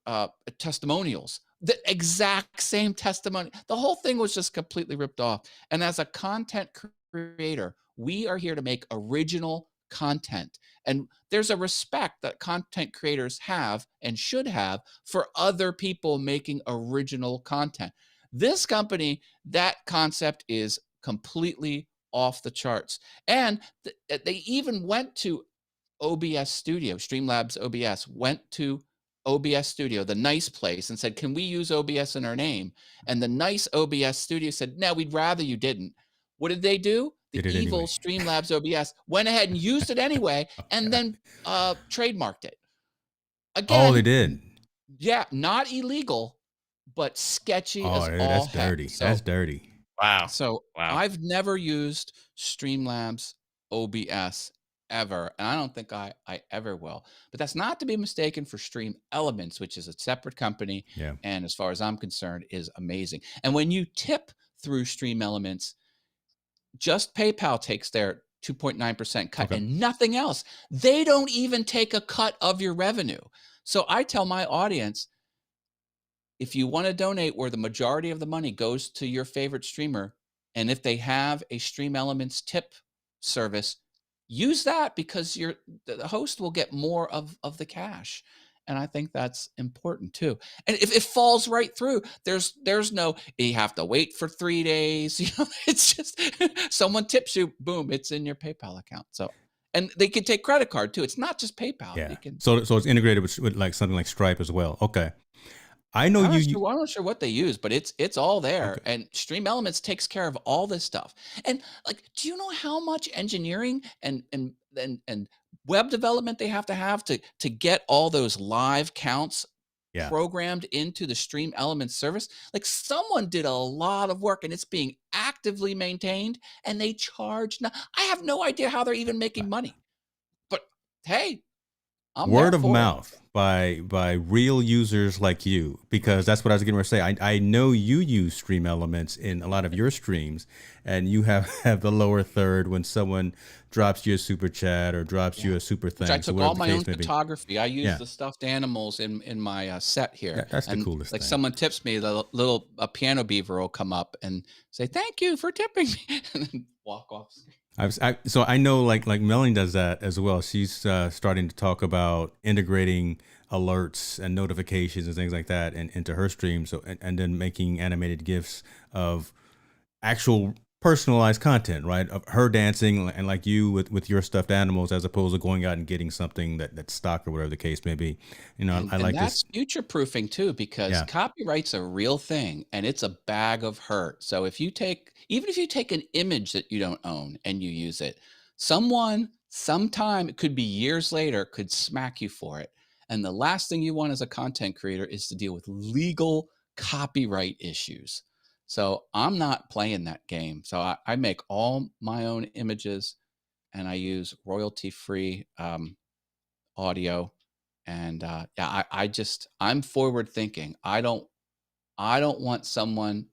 testimonials, the exact same testimony. The whole thing was just completely ripped off. And as a content creator, we are here to make original content. And there's a respect that content creators have and should have for other people making original content. This company, that concept is completely off the charts. And they even went to OBS Studio, Streamlabs OBS, went to OBS Studio, the nice place, and said, can we use OBS in our name? And the nice OBS Studio said, no, we'd rather you didn't. What did they do? The Did it evil anyway. Streamlabs OBS went ahead and used it anyway, and then trademarked it. Oh, they Again, did. yeah, not illegal, but sketchy Oh, as dude, all that's heck. dirty. That's dirty. Wow. So Wow. I've never used Streamlabs OBS ever, and I don't think I ever will. But that's not to be mistaken for Stream Elements, which is a separate company, Yeah. and as far as I'm concerned, is amazing. And when you tip through Stream Elements, just PayPal takes their 2.9% cut Okay. and nothing else. They don't even take a cut of your revenue. So I tell my audience, if you want to donate where the majority of the money goes to your favorite streamer, and if they have a Stream Elements tip service, use that, because the host will get more of the cash. And I think that's important too. And if it falls right through, there's no, you have to wait for 3 days. It's just someone tips you, boom, it's in your PayPal account. So, and they can take credit card too. It's not just PayPal. Yeah. They can. So it's integrated with like something like Stripe as well. Okay. I know I'm you. not sure what they use, but it's all there. Okay. And Stream Elements takes care of all this stuff. And like, do you know how much engineering and web development they have to get all those live counts Yeah. programmed into the Stream Elements service? Like, someone did a lot of work, and it's being actively maintained, and they charge. Now, I have no idea how they're even making money, but hey, I'm Word there of for it. mouth by real users like you, because that's what I was getting ready to say. I know you use Stream Elements in a lot of your streams, and you have the lower third when someone drops you a super chat or drops you a super Which I thanks or took whatever all the my own case may be. photography. I use Yeah. the stuffed animals in my set here. That's the And coolest like, thing. someone tips me, the little piano beaver will come up and say, "Thank you for tipping me," and then walk off. So I know like Melanie does that as well. She's starting to talk about integrating alerts and notifications and things like that into her stream. So and then making animated GIFs of actual personalized content, right? Of her dancing and like you with your stuffed animals, as opposed to going out and getting something that's stock or whatever the case may be. You know, I And like that's this. future proofing too, because Yeah. copyright's a real thing, and it's a bag of hurt. So even if you take an image that you don't own and you use it, someone sometime, it could be years later, could smack you for it. And the last thing you want as a content creator is to deal with legal copyright issues. So I'm not playing that game. So I make all my own images, and I use royalty-free audio. And yeah, I'm forward thinking. I don't want someone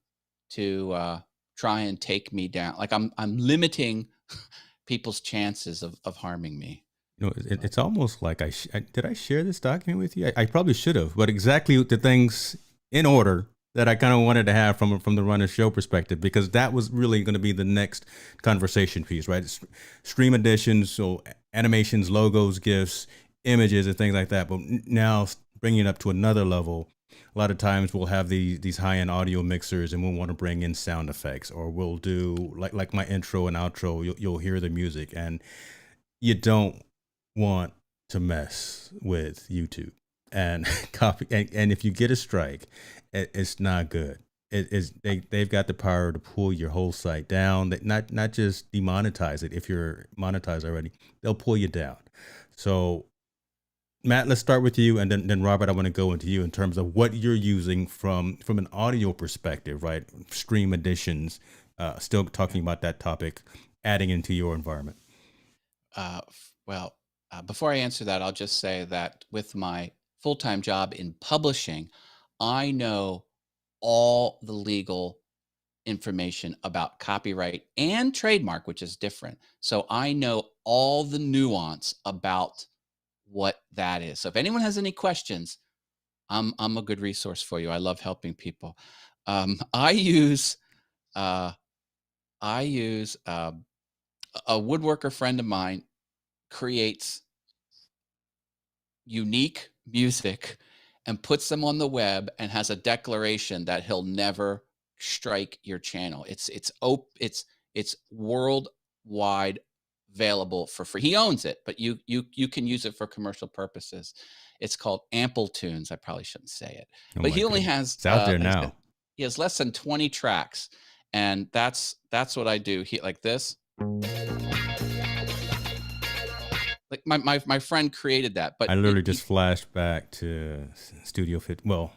to try and take me down. Like, I'm limiting people's chances of harming me. You know, it's almost like did I share this document with you? I probably should have, but exactly the things in order that I kind of wanted to have from the Runner Show perspective, because that was really going to be the next conversation piece, right? Stream editions, so animations, logos, GIFs, images, and things like that. But now bringing it up to another level, a lot of times we'll have these high-end audio mixers, and we'll want to bring in sound effects, or we'll do like my intro and outro. You'll hear the music, and you don't want to mess with YouTube and copy. And if you get a strike, it's not good. They've got the power to pull your whole site down. Not just demonetize it. If you're monetized already, they'll pull you down. So Matt, let's start with you, and then Robert, I want to go into you in terms of what you're using from an audio perspective, right? Stream editions, still talking about that topic, adding into your environment. Well, before I answer that, I'll just say that with my full-time job in publishing, I know all the legal information about copyright and trademark, which is different. So I know all the nuance about what that is. So if anyone has any questions, I'm a good resource for you. I love helping people. I use a woodworker friend of mine creates unique music and puts them on the web and has a declaration that he'll never strike your channel. It's worldwide available for free. He owns it, but you can use it for commercial purposes. It's called Amplitunes. I probably shouldn't say it, but he only has it's out there now. He has less than 20 tracks, and that's what I do. He like this. Like my friend created that, but I literally just flashed back to Studio 50. Well,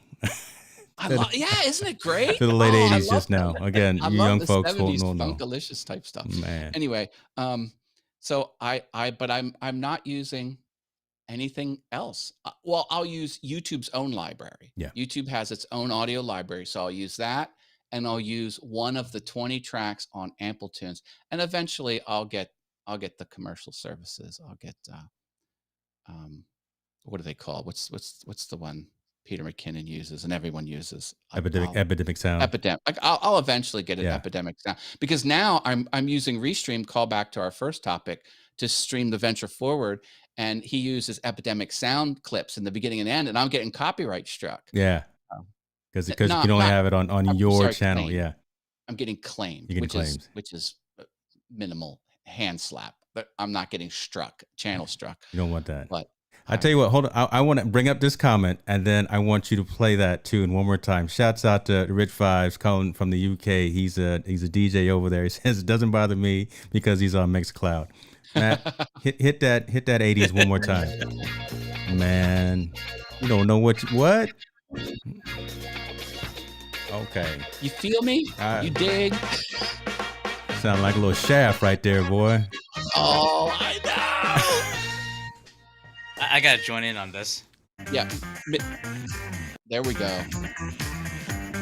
yeah, isn't it great? To the late 80s just now. Again, I you love young the folks 70s won't know. Funkalicious type stuff. Man. Anyway, so but I'm not using anything else. Well, I'll use YouTube's own library. Yeah. YouTube has its own audio library, so I'll use that, and I'll use one of the 20 tracks on Amplitunes, and eventually I'll get the commercial services. I'll get what do they call? What's the one Peter McKinnon uses and everyone uses? Epidemic Sound. Epidemic. Like I'll eventually get an Epidemic Sound, because now I'm using Restream. Call back to our first topic, to stream the Venture Forward, and he uses Epidemic Sound clips in the beginning and end, and I'm getting copyright struck. Yeah, because you can only have it on your channel. Claimed. Yeah, I'm getting claimed, which is minimal hand slap, but I'm not getting struck, channel struck. You don't want that. But I tell you what, hold on. I want to bring up this comment, and then I want you to play that tune one more time. Shouts out to Rich Fives calling from the UK. He's a DJ over there. He says it doesn't bother me because he's on Mixcloud. Matt, hit that 80s one more time. Man, you don't know what. Okay. You feel me? You dig? Sound like a little shaft right there, boy. Oh, I know. I gotta join in on this. Yeah. There we go.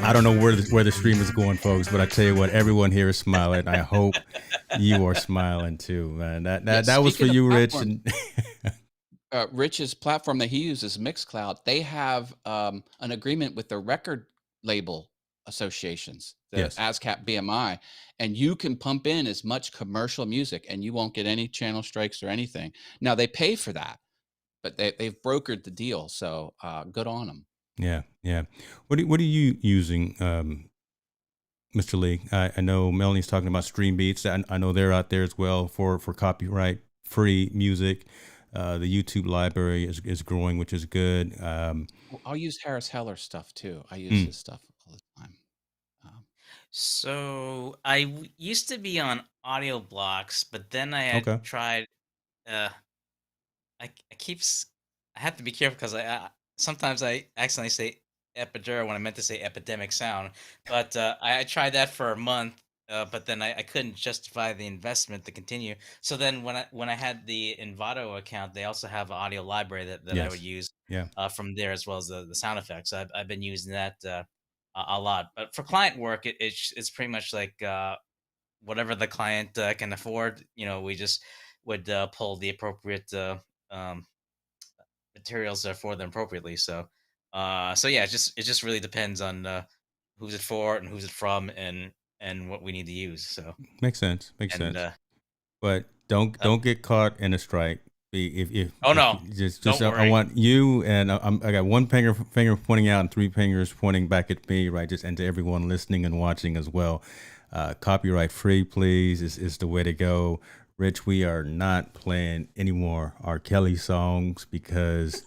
I don't know where the stream is going, folks, but I tell you what, everyone here is smiling. I hope you are smiling too, man. That was for you, Rich. And Rich's platform that he uses, Mixcloud, they have an agreement with the record label associations, the ASCAP BMI, and you can pump in as much commercial music and you won't get any channel strikes or anything. Now they pay for that, but they've brokered the deal, so good on them. Yeah. What are you using, Mr. Lee? I know Melanie's talking about Stream Beats. I know they're out there as well for copyright free music. The YouTube library is growing, which is good. I'll use Harris Heller stuff too. I use his stuff all the time. So I used to be on Audio Blocks, but then I had tried. I have to be careful because sometimes I accidentally say Epidur when I meant to say Epidemic Sound. But I tried that for a month, but then I couldn't justify the investment to continue. So then when I had the Envato account, they also have an audio library that I would use from there, as well as the sound effects. I've been using that a lot. But for client work, it's pretty much like whatever the client can afford. We just would pull the appropriate materials for them appropriately. So yeah, it just really depends on who's it for and who's it from and what we need to use. So makes sense. But don't get caught in a strike. I want you, and I got one finger pointing out and three fingers pointing back at me, right? Just and to everyone listening and watching as well. Copyright free, please, is the way to go. Rich, we are not playing any more R. Kelly songs because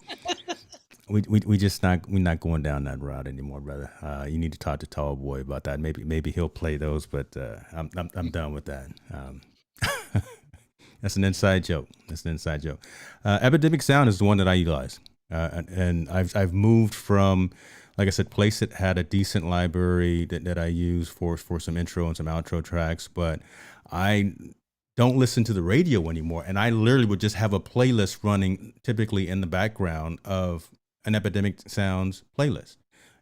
we're not going down that route anymore, brother. You need to talk to Tall Boy about that. Maybe he'll play those, but I'm done with that. That's an inside joke. Epidemic Sound is the one that I utilize, and I've moved from, like I said, Placeit had a decent library that I use for some intro and some outro tracks, but I don't listen to the radio anymore. And I literally would just have a playlist running typically in the background of an Epidemic Sounds playlist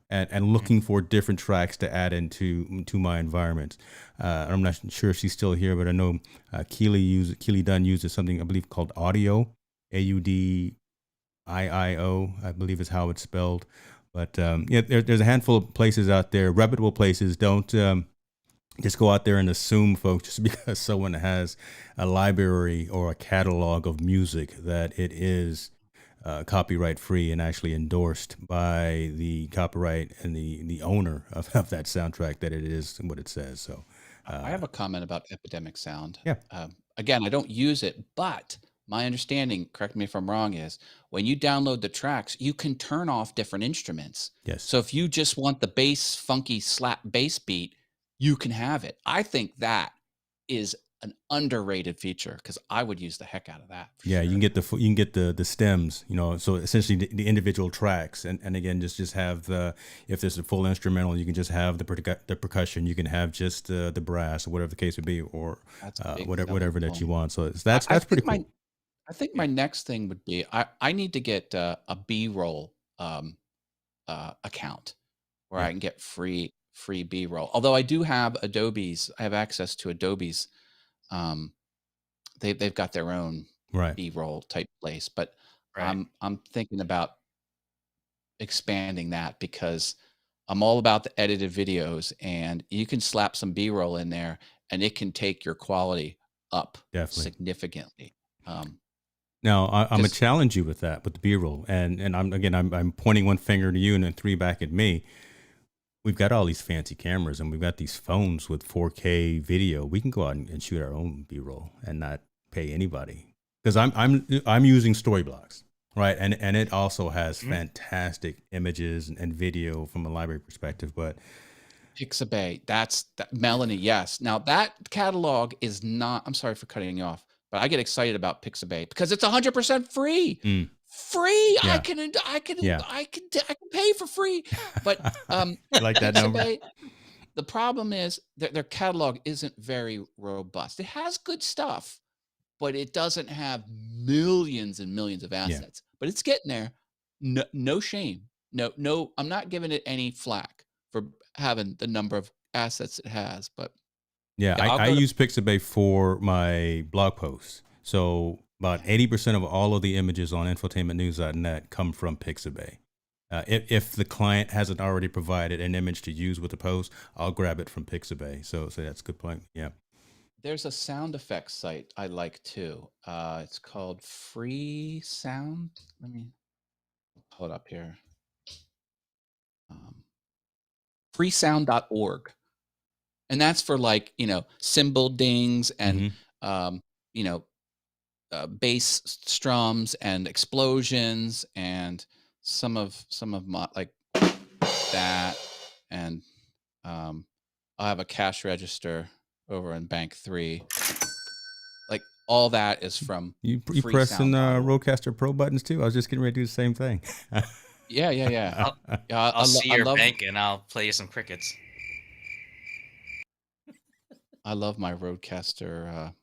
and looking for different tracks to add into my environment. I'm not sure if she's still here, but I know Keely Dunn uses something I believe called Audio, AUDIIO, I believe is how it's spelled. But there's a handful of places out there, reputable places. Don't just go out there and assume, folks, just because someone has a library or a catalog of music, that it is copyright free and actually endorsed by the copyright and the owner of that soundtrack, that it is what it says. So, I have a comment about Epidemic Sound. yeah, Again, I don't use it, but my understanding, correct me if I'm wrong, is when you download the tracks, you can turn off different instruments. yes, So if you just want the bass, funky slap bass beat, you can have it. I think that is an underrated feature because I would use the heck out of that. For yeah. You sure. can get you can get the stems, so essentially the individual tracks, and again, just have the, if there's a full instrumental, you can just have the percussion. You can have just the brass, or whatever the case would be, or That's a big whatever selling that you point. want. So I that's pretty think my cool. I think Yeah, my next thing would be I need to get a B-roll account where yeah, I can get free B-roll. Although I do have Adobe's, I have access to Adobe's. Um, they've got their own right. B-roll type place, but Right. I'm thinking about expanding that because I'm all about the edited videos, and you can slap some B-roll in there, and it can take your quality up Definitely. significantly. Um, Now, I'm gonna because challenge you with that, with the B-roll, and I'm pointing one finger to you and then three back at me. We've got all these fancy cameras, and we've got these phones with 4K video. We can go out and shoot our own B-roll and not pay anybody, because I'm using Storyblocks, right? And it also has Mhm. fantastic images and video from a library perspective. But Pixabay, that's that Melanie, yes. Now that catalog is not, I'm sorry for cutting you off, but I get excited about Pixabay because it's 100% free. mm, Free. I yeah, can yeah, I can pay for free. But you like that number? Pixabay, the problem is their catalog isn't very robust. It has good stuff, but it doesn't have millions and millions of Yeah. assets. But it's getting there. No, no shame. No, I'm not giving it any flack for having the number of assets it has. But Yeah, yeah, I'll I go to use Pixabay for my blog posts. So about 80% of all of the images on infotainmentnews.net come from Pixabay. If the client hasn't already provided an image to use with the post, I'll grab it from Pixabay. So that's a good point. Yeah. there's a sound effects site I like too. It's called Free Sound. Let me pull it up here. Um, freesound.org. And that's for like, cymbal dings and Hmm. um, you know, bass strums and explosions and some of my like that and I'll have a cash register over in Bank 3. Like all that is from You pressing freesound.org. Rodecaster Pro buttons too? I was just getting ready to do the same thing. Yeah, yeah, yeah. I'll Yeah, I'll see I your love bank and I'll play you some crickets. I love my Rodecaster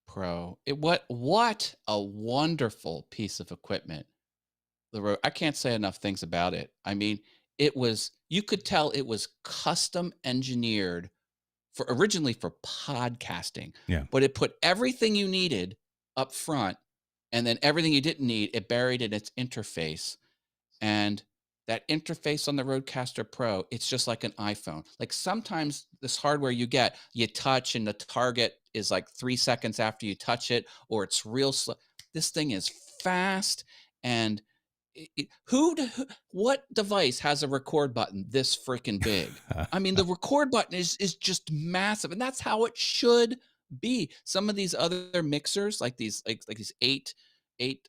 Pro. What a wonderful piece of equipment. I can't say enough things about it. I mean, you could tell it was custom engineered for originally for podcasting, Yeah. but it put everything you needed up front and then everything you didn't need, it buried in its interface. And that interface on the Rodecaster Pro, it's just like an iPhone. Like sometimes this hardware you touch and the target is like 3 seconds after you touch it, or it's real slow. This thing is fast and what device has a record button this freaking big? I mean, the record button is just massive, and that's how it should be. Some of these other mixers, like these eight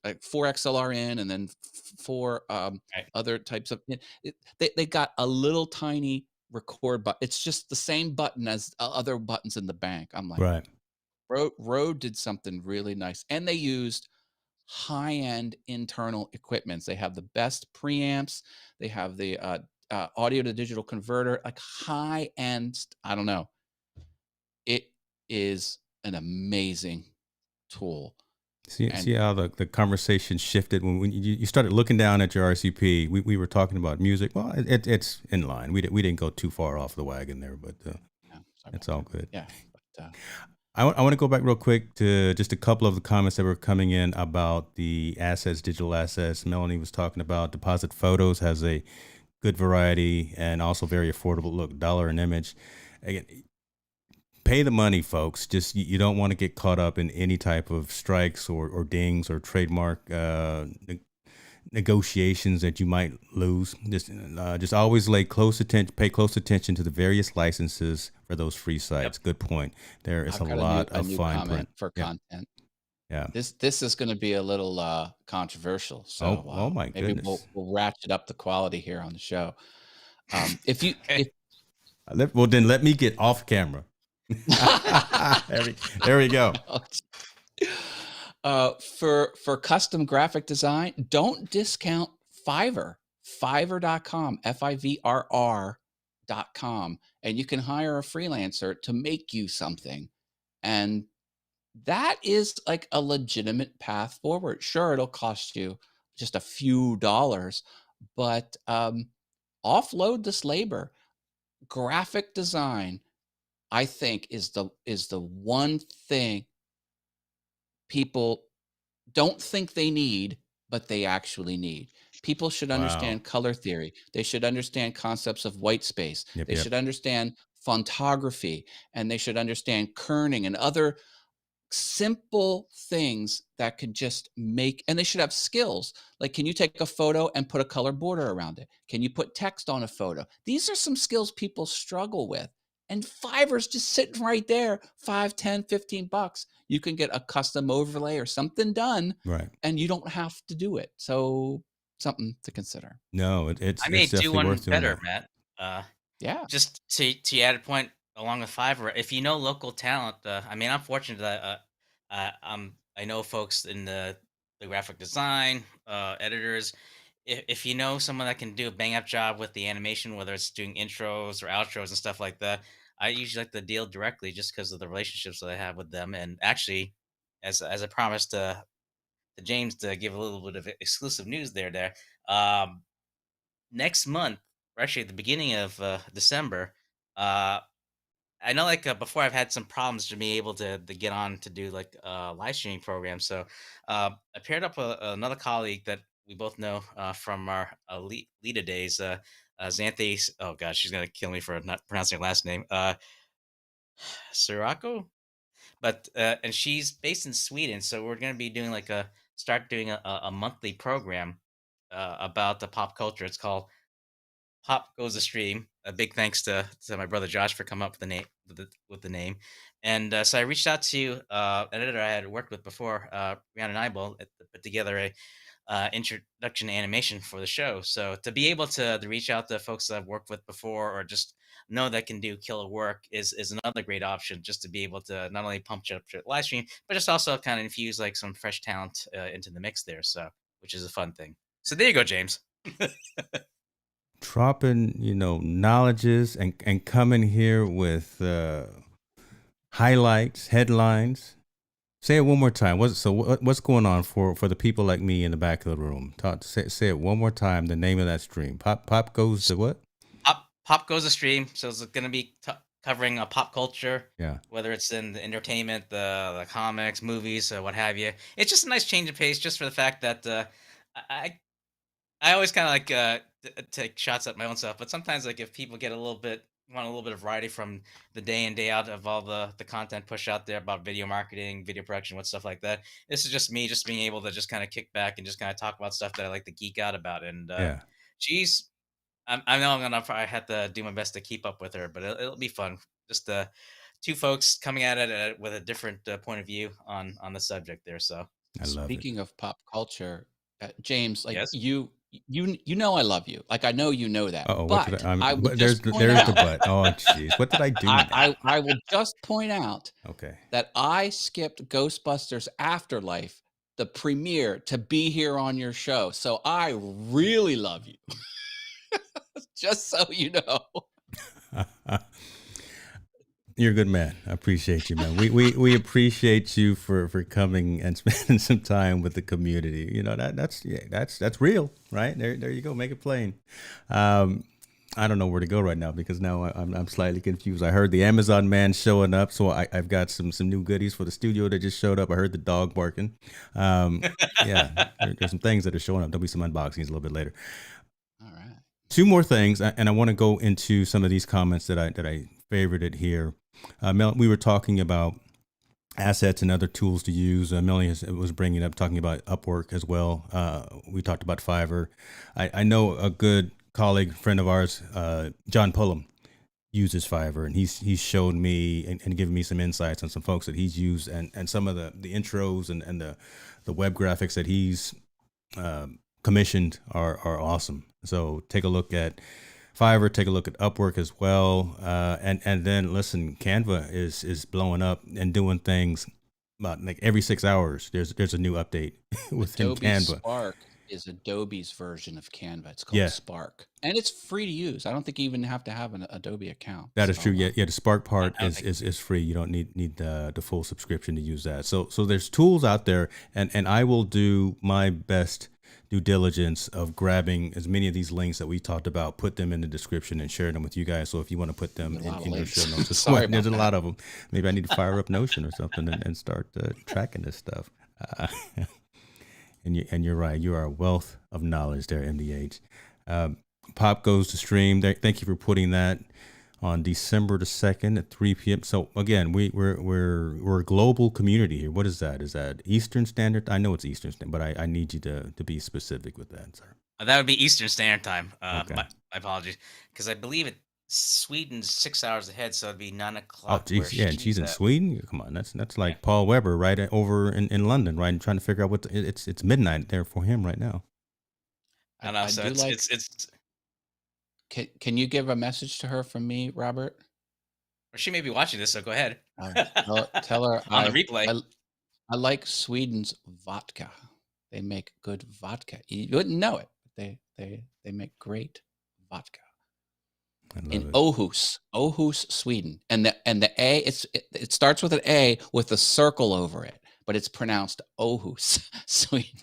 like 4 XLR in, and then four Right. other types of they got a little tiny record button. It's just the same button as other buttons in the bank. I'm like, Right. Rode did something really nice, and they used high-end internal equipments. They have the best preamps. They have the audio to digital converter, like high-end. I don't know. It is an amazing tool. See And how the conversation shifted when you started looking down at your RCP. We were talking about music. Well, it's in line. We didn't go too far off the wagon there, but yeah, sorry it's about all that. good. Yeah, but I want to go back real quick to just a couple of the comments that were coming in about the assets, digital assets. Melanie was talking about Deposit Photos has a good variety and also very affordable. Look, dollar an image. Again, pay the money, folks. Just you don't want to get caught up in any type of strikes or dings or trademark negotiations that you might lose. Just always pay close attention to the various licenses for those free sites. Good point. There is I've a got lot a of new fine comment print. for Yeah. content. Yeah. This is going to be a little controversial, so Oh my maybe goodness. we'll ratchet up the quality here on the show. If you Okay. Well, then let me get off camera. There we go. For custom graphic design, don't discount Fiverr. Fiverr.com, Fivrr.com, and you can hire a freelancer to make you something, and that is like a legitimate path forward. Sure, it'll cost you just a few dollars, but offload this labor. Graphic design, I think, is the one thing people don't think they need, but they actually need. People should Wow. understand color theory. They should understand concepts of white space. They should understand fontography, and they should understand kerning and other simple things that could just make, and they should have skills. Like, can you take a photo and put a color border around it? Can you put text on a photo? These are some skills people struggle with. And Fiverr's just sitting right there, 5, 10, 15 bucks. You can get a custom overlay or something done, right? And you don't have to do it. So something to consider. No, it's I may definitely do one worth doing better, that. Matt. Yeah. Just to add a point along with Fiverr, if you know local talent, I mean, I'm fortunate that I know folks in the graphic design, editors. If you know someone that can do a bang up job with the animation, whether it's doing intros or outros and stuff like that, I usually like to deal directly just because of the relationships that I have with them. And actually, as I promised to James to give a little bit of exclusive news there. Um, Next month, or actually at the beginning of December, uh, I know like before I've had some problems to be able to get on to do like live streaming programs. So I paired up with another colleague that we both know from our Lita days, Xanthe. Oh gosh, she's gonna kill me for not pronouncing her last name. Sirocco, but and she's based in Sweden, so we're gonna be doing like start doing a monthly program about the pop culture. It's called Pop Goes the Stream. A big thanks to my brother Josh for coming up with the name with the name. And so I reached out to an editor I had worked with before, Rhiannon Eibel, to put together a introduction to animation for the show. So to be able to reach out to folks that I've worked with before or just know that can do killer work is another great option, just to be able to not only pump up your live stream, but just also kind of infuse like some fresh talent into the mix there. So which is a fun thing. So there you go, James. Dropping, knowledges and coming here with highlights, headlines. Say it one more time. What's going on for the people like me in the back of the room? Say it one more time. The name of that stream. Pop goes to what? Pop Goes the Stream. So it's going to be covering pop culture. Yeah. Whether it's in the entertainment, the comics, movies, what have you. It's just a nice change of pace, just for the fact that I always kind of like take shots at my own self, but sometimes like if people want a little bit of variety from the day in day out of all the content push out there about video marketing, video production, what stuff like that. This is just me just being able to just kind of kick back and just kind of talk about stuff that I like to geek out about. And geez, I know I'm gonna probably have to do my best to keep up with her, but it'll be fun. Just two folks coming at it with a different point of view on the subject there. So I love Speaking of pop culture, James, like yes. you know I love you. Like I know you know that. Oh, but I will there's just point the out, but. Oh, jeez, what did I do? I will just point out Okay. that I skipped Ghostbusters Afterlife, the premiere, to be here on your show. So I really love you. Just so you know. You're a good man. I appreciate you, man. We appreciate you for coming and spending some time with the community. That's real, right? There you go. Make it plain. I don't know where to go right now because now I'm slightly confused. I heard the Amazon man showing up, so I've got some new goodies for the studio that just showed up. I heard the dog barking. Yeah, there's some things that are showing up. There'll be some unboxings a little bit later. All right. Two more things, and I want to go into some of these comments that I favorited here. We were talking about assets and other tools to use. Melanie was bringing up, talking about Upwork as well. We talked about Fiverr. I know a good colleague, friend of ours, John Pullum, uses Fiverr, and he's showed me and given me some insights on some folks that he's used, and some of the intros and the web graphics that he's commissioned are awesome. So take a look at Fiverr, take a look at Upwork as well, and then listen, Canva is blowing up and doing things about like every 6 hours. There's a new update within Adobe Canva. Spark is Adobe's version of Canva. It's called Spark, and it's free to use. I don't think you even have to have an Adobe account. That is true. Yeah, the Spark part I don't think- is free. You don't need the full subscription to use that. So there's tools out there, and I will do my best due diligence of grabbing as many of these links that we talked about, put them in the description, and share them with you guys. So if you want to put them There's a lot of in your links. show notes, as Sorry well, about there's a that. lot of them. Maybe I need to fire up Notion or something and start tracking this stuff. And you're right. You are a wealth of knowledge there, MDH. Pop Goes to Stream. Thank you for putting that on December the 2nd at 3 p.m. So again, we're a global community here. What is that? Is that Eastern Standard? I know it's Eastern Standard, but I need you to be specific with that, sir. That would be Eastern Standard Time. Okay. My apologies, because I believe Sweden's 6 hours ahead, so it'd be 9 Oh, o'clock. geez, yeah, and she's in Sweden. Come on, that's like Paul Weber right over in London, right? And trying to figure out it's midnight there for him right now. I don't know. So do it's. Can you give a message to her from me, Robert? Or she may be watching this, so go ahead. Tell her On the replay. I like Sweden's vodka. They make good vodka. You wouldn't know it, but they make great vodka. I love In it. Aarhus, Sweden, and the A, it starts with an A with a circle over it, but it's pronounced Aarhus, Sweden.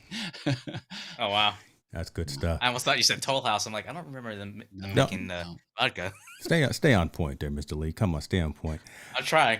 Oh wow! That's good stuff. I almost thought you said Toll House. I'm like, I don't remember them No, making no. vodka. Stay on point there, Mr. Lee. Come on, stay on point. I'm trying.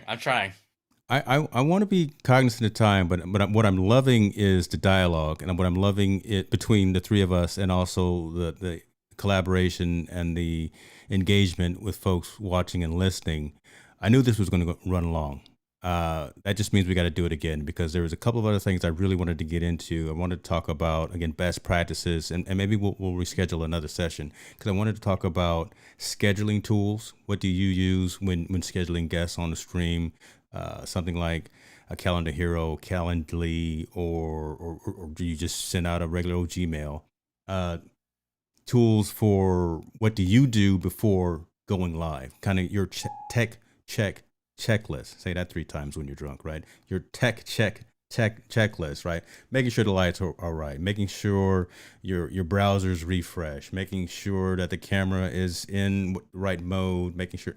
I want to be cognizant of time, but what I'm loving is the dialogue, and what I'm loving it between the three of us, and also the collaboration and the engagement with folks watching and listening. I knew this was going to run long. That just means we got to do it again, because there was a couple of other things I really wanted to get into. I wanted to talk about, again, best practices, and maybe we'll reschedule another session, because I wanted to talk about scheduling tools. What do you use when scheduling guests on the stream? Something like a Calendar Hero, Calendly, or do you just send out a regular old Gmail? Tools for what do you do before going live? Kind of your tech checklist. Say that 3 times when you're drunk, right? Your tech checklist, right? Making sure the lights are right, making sure your browser's refresh, making sure that the camera is in the right mode, making sure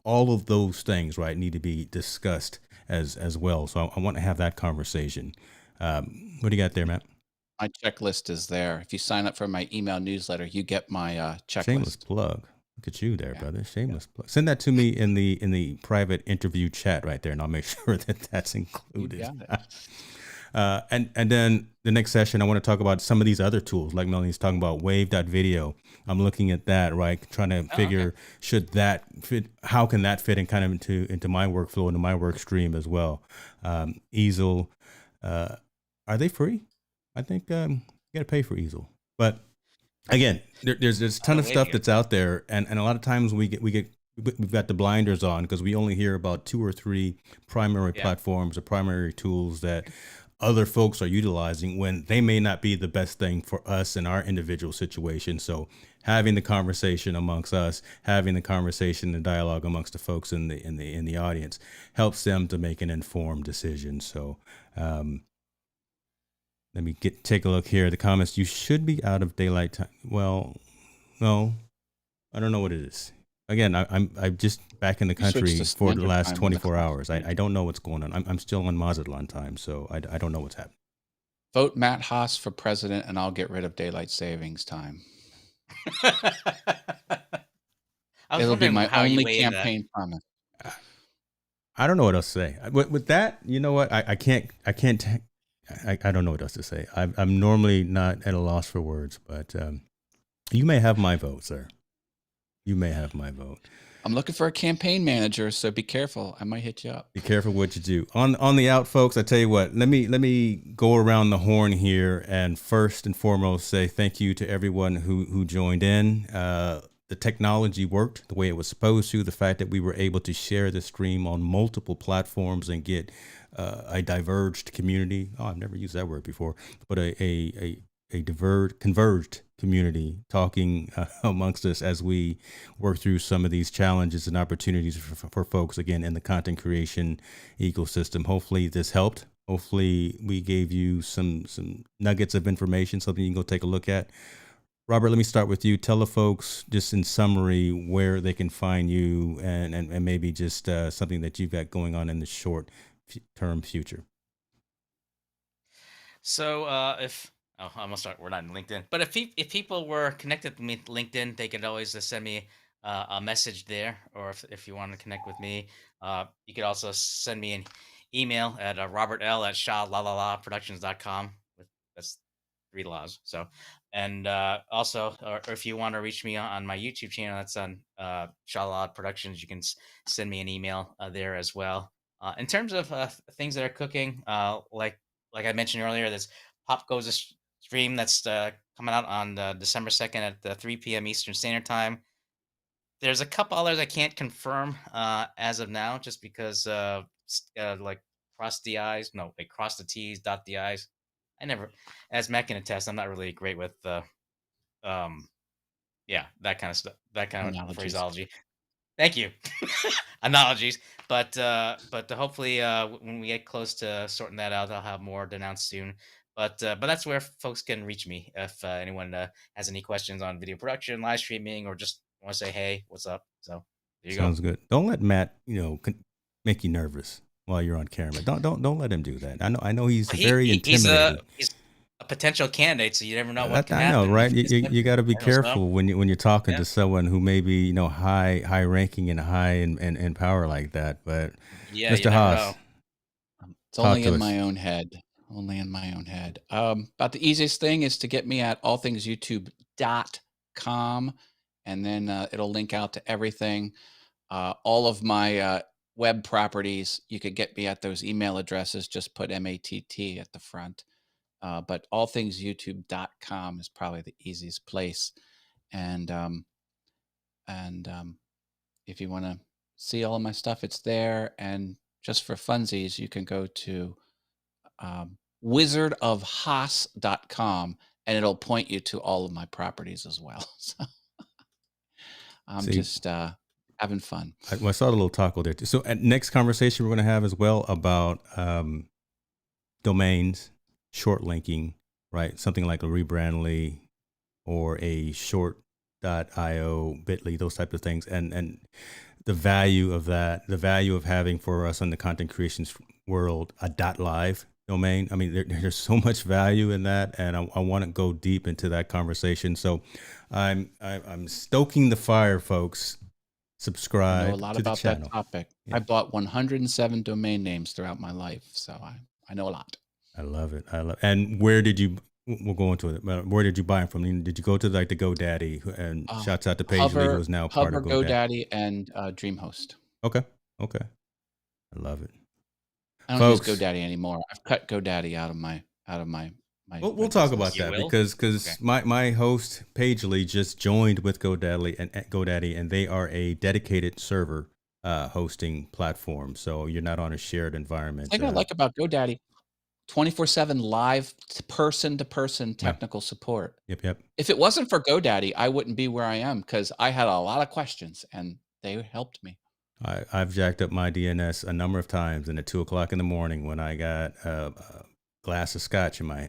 all of those things, right, need to be discussed as well. So I want to have that conversation. What do you got there, Matt? My checklist is there. If you sign up for my email newsletter, you get my checklist. Shameless plug. Look at you there, brother. Shameless plug. Send that to me in the private interview chat right there, and I'll make sure that that's included. You got And then the next session, I want to talk about some of these other tools, like Melanie's talking about Wave.video. I'm looking at that, right? Trying to figure should that fit? How can that fit in kind of into my workflow, into my work stream as well? Easel, are they free? I think you got to pay for Easel, but again, there's a ton of stuff that's out there, and a lot of times we've got the blinders on because we only hear about 2 or 3 primary platforms or primary tools that other folks are utilizing when they may not be the best thing for us in our individual situation. So having the conversation amongst us, having the conversation, the dialogue amongst the folks in the audience helps them to make an informed decision. So let me take a look here. The comments: you should be out of daylight time. Well, no, I don't know what it is. Again, I'm just back in the country for the last 24 hours. I don't know what's going on. I'm still on Mazatlan time, so I don't know what's happening. Vote Matt Haas for president, and I'll get rid of daylight savings time. It'll be my only campaign promise. I don't know what else to say. With that, you know what? I can't. I don't know what else to say. I'm normally not at a loss for words, but you may have my vote, sir. You may have my vote. I'm looking for a campaign manager, so be careful. I might hit you up. Be careful what you do. On the out, folks. I tell you what. Let me go around the horn here, and first and foremost, say thank you to everyone who joined in. The technology worked the way it was supposed to. The fact that we were able to share the stream on multiple platforms and get a diverged community. Oh, I've never used that word before, but a converged community talking amongst us as we work through some of these challenges and opportunities for folks again in the content creation ecosystem. Hopefully this helped. Hopefully we gave you some nuggets of information, something you can go take a look at. Robert, let me start with you. Tell the folks just in summary where they can find you and maybe just something that you've got going on in the short term future. So if I'm gonna start. We're not in LinkedIn, but if people were connected with me LinkedIn, they could always just send me a message there, or if you want to connect with me, you could also send me an email at robertl@shalalalapproductions.com. With that's three laws. So, and also, or if you want to reach me on my YouTube channel, that's on Shalala Productions. You can send me an email there as well. In terms of things that are cooking, like I mentioned earlier, there's Pop Goes stream that's coming out on December 2nd at 3 p.m. Eastern Standard Time. There's a couple others I can't confirm as of now, just because like cross the I's, no, like cross the T's, dot the I's. I never, as Matt can attest, I'm not really great with um, yeah, that kind of stuff, that kind of Analogies. phraseology. Thank you. Analogies. But hopefully when we get close to sorting that out, I'll have more announced soon. But that's where folks can reach me if anyone has any questions on video production, live streaming, or just want to say hey, what's up. So there you go. Sounds good. Don't let Matt, make you nervous while you're on camera. Don't let him do that. I know he's very intimidating. He's a potential candidate, so you never know what can I know, happen. right? You got to be I don't know. careful when you're talking Yeah. to someone who may be high ranking and high in power like that. But Yeah, you Mr. never Haas, know. It's talk only to in us. my own head. Only in my own head. About the easiest thing is to get me at allthingsyoutube.com, and then it'll link out to everything. All of my web properties, you could get me at those email addresses. Just put MATT at the front. But allthingsyoutube.com is probably the easiest place. And if you want to see all of my stuff, it's there. And just for funsies, you can go to wizardofhaas.com, and it'll point you to all of my properties as well. So I'm just having fun. I saw the little taco there too. So at next conversation we're going to have as well about domains, short linking, right? Something like a Rebrandly or a short.io, Bitly, those types of things. And the value of that, the value of having for us in the content creation world, a .live domain. I mean, there's so much value in that, and I want to go deep into that conversation. So I'm stoking the fire, folks. Subscribe. I know a lot to about the channel. that topic. Yeah. I bought 107 domain names throughout my life, so I know a lot. I love it. And where did you? We'll go into it. Where did you buy them from? Did you go to the GoDaddy? And shouts out to Paisley, who is now part of GoDaddy and DreamHost. Okay. I love it. I don't use GoDaddy anymore. I've cut GoDaddy out of my. We'll talk about that because my host Paisley just joined with GoDaddy, and they are a dedicated server hosting platform. So you're not on a shared environment. The thing I like about GoDaddy, 24/7 live person-to-person technical support. Yep. If it wasn't for GoDaddy, I wouldn't be where I am because I had a lot of questions and they helped me. I've jacked up my DNS a number of times, and at 2:00 in the morning when I got a glass of scotch in my,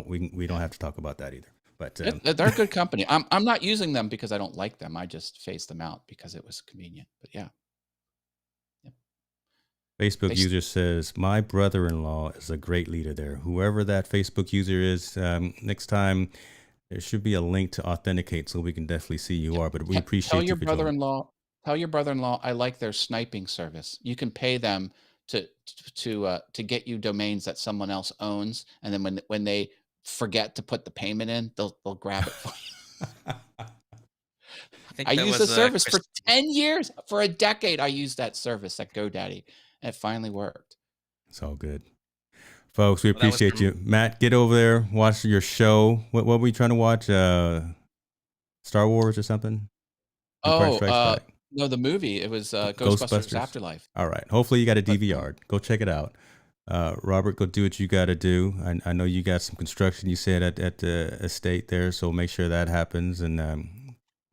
we don't have to talk about that either. But they're a good company. I'm not using them because I don't like them. I just phased them out because it was convenient. But yeah. Facebook user says, my brother-in-law is a great leader there. Whoever that Facebook user is, next time there should be a link to authenticate so we can definitely see you are. But we appreciate you for joining. Tell your brother-in-law I like their sniping service. You can pay them to get you domains that someone else owns, and then when they forget to put the payment in, they'll grab it for you. think I that used the was service for Chris. 10 years. For a decade, I used that service at GoDaddy, and it finally worked. It's all good. Folks, we Well, that was appreciate from- you. Matt, get over there, watch your show. What were you trying to watch? Star Wars or something? Empire Oh, Strikes Back. no, the movie. It was Ghostbusters Ghostbusters. Afterlife. All right. Hopefully you got a But, DVR. Go check it out. Robert, go do what you got to do. I know you got some construction you said at the estate there, so make sure that happens. And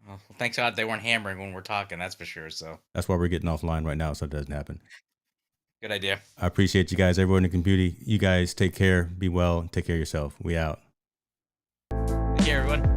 Well, thanks God they weren't hammering when we're talking. That's for sure. So that's why we're getting offline right now, so it doesn't happen. good idea. I appreciate you guys. Everyone in the community, you guys take care, be well, take care of yourself. We out. Take care, everyone.